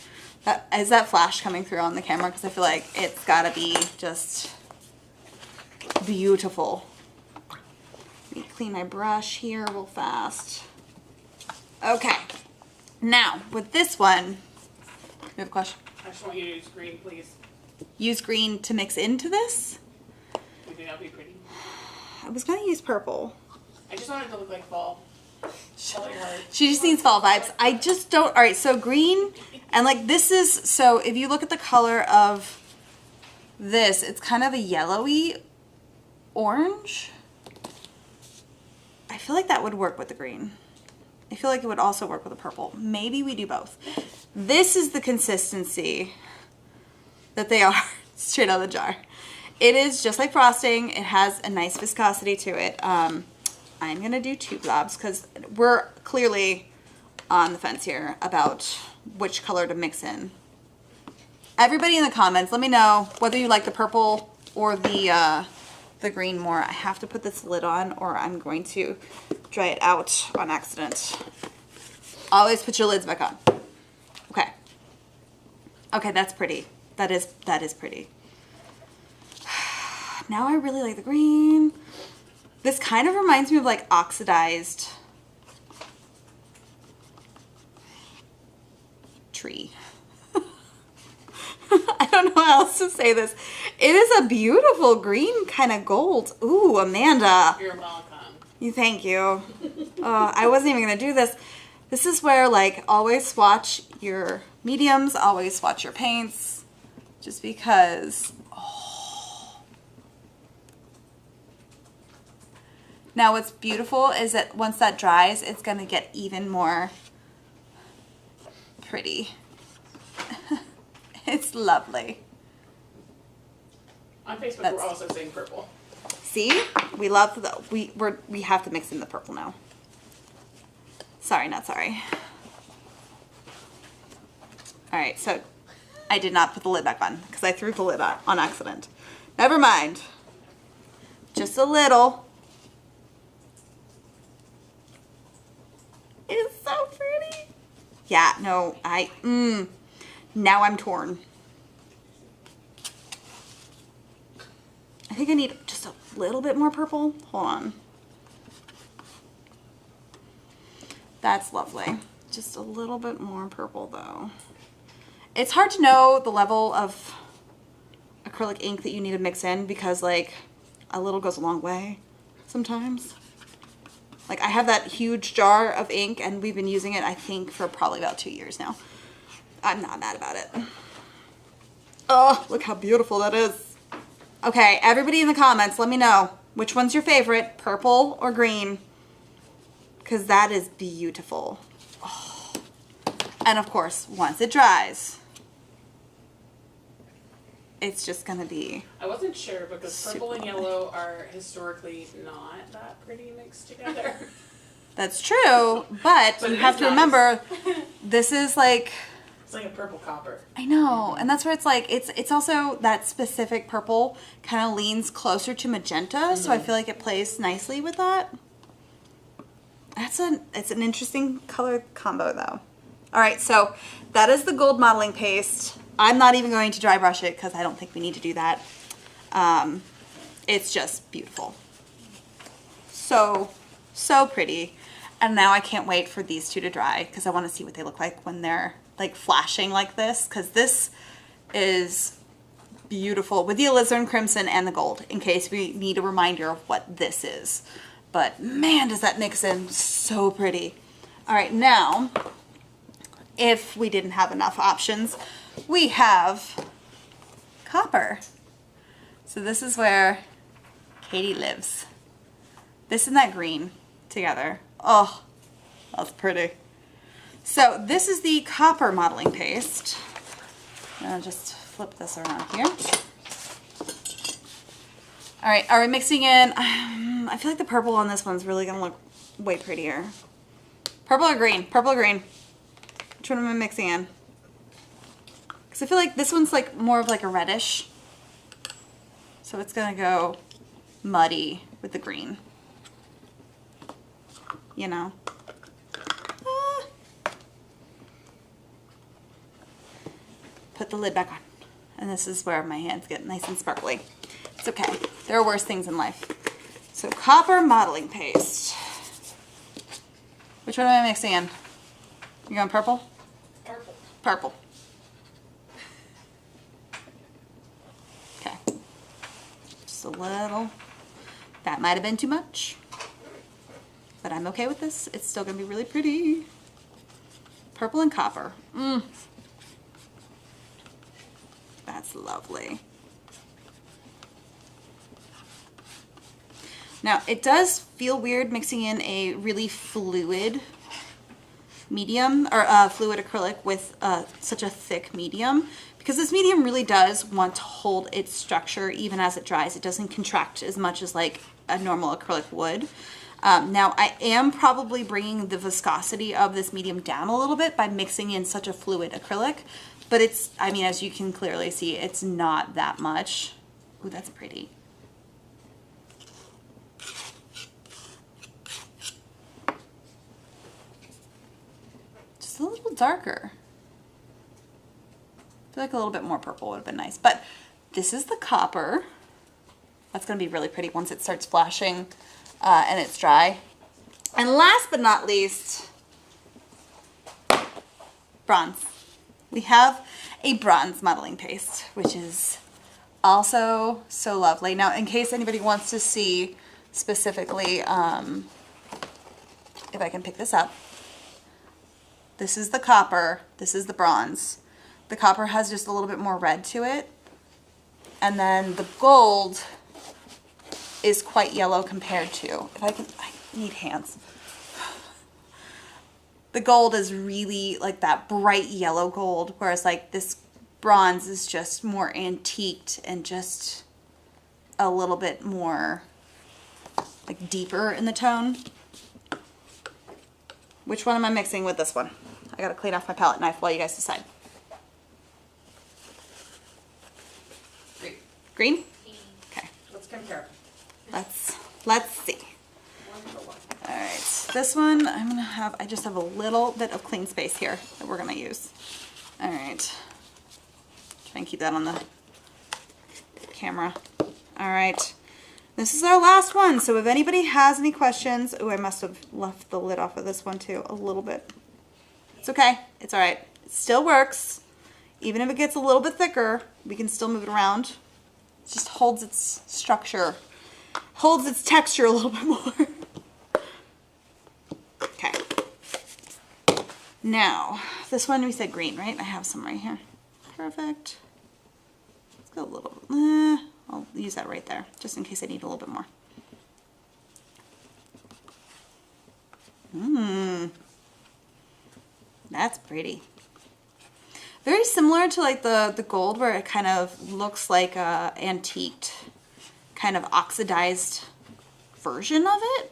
Is that flash coming through on the camera? Because I feel like it's gotta be just beautiful. Let me clean my brush here real fast. Okay. Now, with this one, you have a question? I just want you to use green, please. Use green to mix into this? You think that'll be pretty? I was gonna use purple. I just want it to look like fall. She just needs fall vibes. I just don't. All right, so green, and like this is, so if you look at the color of this, it's kind of a yellowy orange. I feel like that would work with the green. I feel like it would also work with the purple. Maybe we do both. This is the consistency that they are straight out of the jar. It is just like frosting. It has a nice viscosity to it. I'm gonna do 2 globs because we're clearly on the fence here about which color to mix in. Everybody in the comments, let me know whether you like the purple or the green more. I have to put this lid on or I'm going to dry it out on accident. Always put your lids back on. Okay. Okay, that's pretty. That is pretty. Now I really like the green. This kind of reminds me of like oxidized tree. I don't know how else to say this. It is a beautiful green kind of gold. Ooh, Amanda. You're welcome. Thank you. I wasn't even going to do this. This is where, like, always swatch your mediums, always swatch your paints, just because. Oh. Now what's beautiful is that once that dries, it's going to get even more pretty. It's lovely. On Facebook, we're also saying purple. See, we love we have to mix in the purple now. Sorry, not sorry. All right, so I did not put the lid back on because I threw the lid on accident. Never mind. Just a little. It's so pretty. Yeah, no, now I'm torn. I think I need just a little bit more purple. Hold on. That's lovely. Just a little bit more purple though. It's hard to know the level of acrylic ink that you need to mix in because like a little goes a long way sometimes. Like I have that huge jar of ink and we've been using it I think for probably about 2 years now. I'm not mad about it. Oh, look how beautiful that is. Okay, everybody in the comments, let me know which one's your favorite, purple or green, because that is beautiful. Oh. And of course, once it dries, it's just gonna be. I wasn't sure because purple and yellow are historically not that pretty mixed together. That's true, but you have to remember, this is like. It's like a purple copper. I know, and that's where it's like, it's also that specific purple kind of leans closer to magenta, so I feel like it plays nicely with that. It's an interesting color combo though. All right, so that is the gold modeling paste. I'm not even going to dry brush it because I don't think we need to do that. It's just beautiful. So pretty. And now I can't wait for these two to dry because I want to see what they look like when they're like flashing like this, because this is beautiful with the alizarin crimson and the gold in case we need a reminder of what this is. But man, does that mix in so pretty. All right, now if we didn't have enough options, we have copper. So this is where Katie lives. This and that green together. Oh, that's pretty. So this is the copper modeling paste. I'll just flip this around here. All right, are we mixing in? I feel like the purple on this one's really gonna look way prettier. Purple or green? Purple or green? Which one am I mixing in? Because I feel like this one's like more of like a reddish. So it's gonna go muddy with the green. You know? Put the lid back on. And this is where my hands get nice and sparkly. It's okay. There are worse things in life. So copper modeling paste. Which one am I mixing in? You going purple? Purple. Purple. Okay. Just a little. That might have been too much. But I'm okay with this. It's still going to be really pretty. Purple and copper. That's lovely. Now, it does feel weird mixing in a really fluid medium, or fluid acrylic with such a thick medium, because this medium really does want to hold its structure even as it dries. It doesn't contract as much as like a normal acrylic would. Now, I am probably bringing the viscosity of this medium down a little bit by mixing in such a fluid acrylic, but it's, I mean, as you can clearly see, it's not that much. Ooh, that's pretty. Just a little darker. I feel like a little bit more purple would have been nice, but this is the copper. That's going to be really pretty once it starts flashing and it's dry. And last but not least, bronze. we have a bronze modeling paste, which is also so lovely. Now, in case anybody wants to see specifically, if I can pick this up, this is the copper, this is the bronze. The copper has just a little bit more red to it, and then the gold is quite yellow compared to, I need hands. The gold is really like that bright yellow gold, whereas like this bronze is just more antiqued and just a little bit more like deeper in the tone. Which one am I mixing with this one? I gotta clean off my palette knife while you guys decide. Green? Okay. Let's compare. Let's see. All right, this one I just have a little bit of clean space here that we're gonna use. All right, try and keep that on the camera. All right, this is our last one. So if anybody has any questions, oh, I must have left the lid off of this one too, a little bit. It's okay, it's all right. It still works. Even if it gets a little bit thicker, we can still move it around. It just holds its structure, holds its texture a little bit more. Okay. Now, this one we said green, right? I have some right here. Perfect. Let's go a little, I'll use that right there, just in case I need a little bit more. That's pretty. Very similar to like the gold, where it kind of looks like a antiqued, kind of oxidized version of it.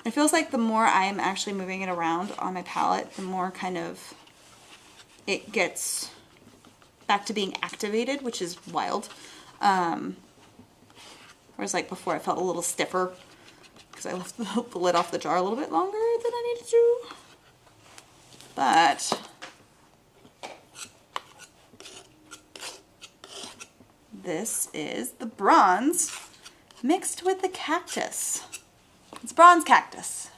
It feels like the more I am actually moving it around on my palette, the more kind of it gets back to being activated, which is wild. Whereas like before I felt a little stiffer because I left the lid off the jar a little bit longer than I needed to. But this is the bronze mixed with the cactus. It's bronze cactus.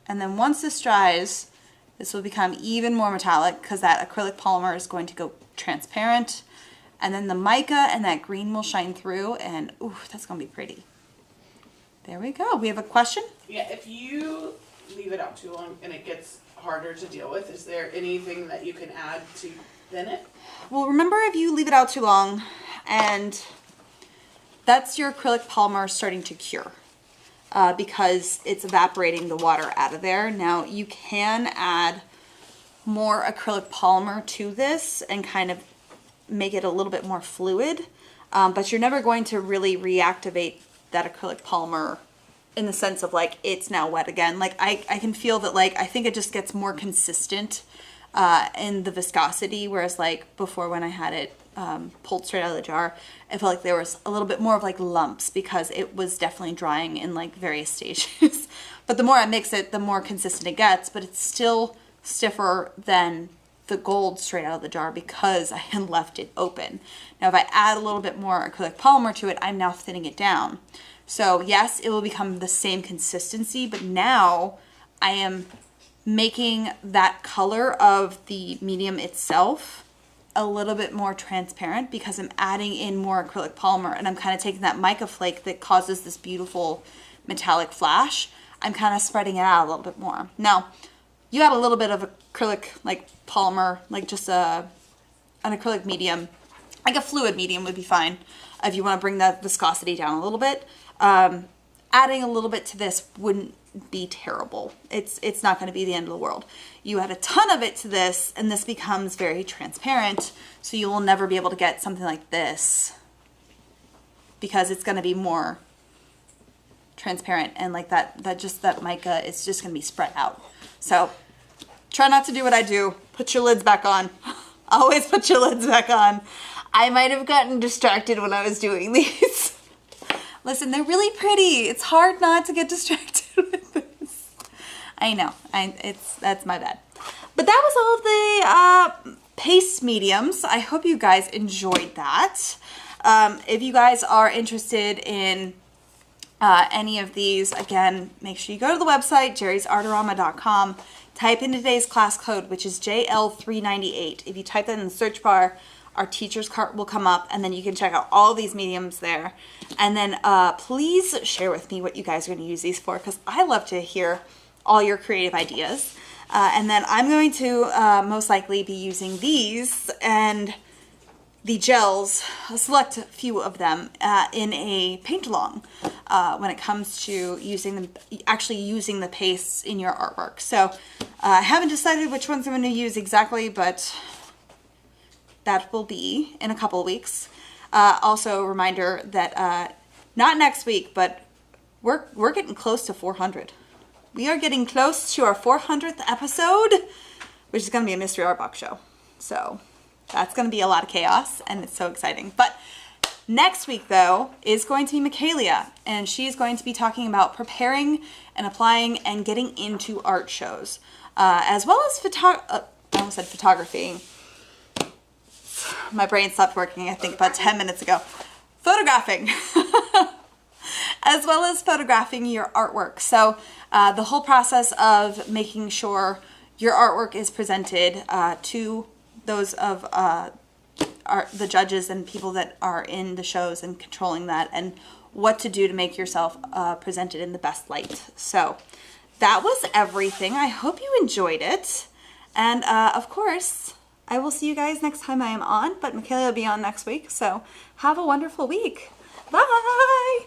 And then once this dries, this will become even more metallic because that acrylic polymer is going to go transparent. And then the mica and that green will shine through, and ooh, that's gonna be pretty. There we go. We have a question? Yeah, if you leave it out too long and it gets harder to deal with, is there anything that you can add to thin it? Well, remember, if you leave it out too long, and that's your acrylic polymer starting to cure because it's evaporating the water out of there. Now, you can add more acrylic polymer to this and kind of make it a little bit more fluid, but you're never going to really reactivate that acrylic polymer in the sense of like it's now wet again. Like I can feel that, like I think it just gets more consistent in the viscosity, whereas like before when I had it pulled straight out of the jar, I felt like there was a little bit more of like lumps because it was definitely drying in like various stages. But the more I mix it, the more consistent it gets, but it's still stiffer than the gold straight out of the jar because I had left it open. Now if I add a little bit more acrylic polymer to it, I'm now thinning it down. So yes, it will become the same consistency, but now I am making that color of the medium itself a little bit more transparent because I'm adding in more acrylic polymer, and I'm kind of taking that mica flake that causes this beautiful metallic flash. I'm kind of spreading it out a little bit more. Now, you add a little bit of acrylic like polymer, like just an acrylic medium, like a fluid medium would be fine if you want to bring that viscosity down a little bit. Adding a little bit to this wouldn't be terrible. It's not going to be the end of the world. You add a ton of it to this and this becomes very transparent, so you will never be able to get something like this because it's going to be more transparent, and like that mica is just going to be spread out. So try not to do what I do. Put your lids back on. Always put your lids back on. I might have gotten distracted when I was doing these. Listen, they're really pretty. It's hard not to get distracted with this. I know. That's my bad. But that was all of the paste mediums. I hope you guys enjoyed that. If you guys are interested in any of these, again, make sure you go to the website, JerrysArtarama.com, type in today's class code, which is JL398. If you type that in the search bar, our teacher's cart will come up, and then you can check out all these mediums there. And then please share with me what you guys are going to use these for, because I love to hear all your creative ideas. And then I'm going to most likely be using these and the gels, a select few of them, in a paint-along when it comes to actually using the pastes in your artwork. So I haven't decided which ones I'm going to use exactly, but that will be in a couple of weeks. Also, a reminder that not next week, but we're getting close to 400. We are getting close to our 400th episode, which is going to be a mystery art box show. So that's going to be a lot of chaos, and it's so exciting. But next week, though, is going to be Michaelia, and she's going to be talking about preparing and applying and getting into art shows, as well as I almost said photography. My brain stopped working, I think, about 10 minutes ago. Photographing. As well as photographing your artwork. So the whole process of making sure your artwork is presented to those of the judges and people that are in the shows and controlling that, and what to do to make yourself presented in the best light. So that was everything. I hope you enjoyed it. And of course, I will see you guys next time I am on, but Michaelia will be on next week. So have a wonderful week. Bye!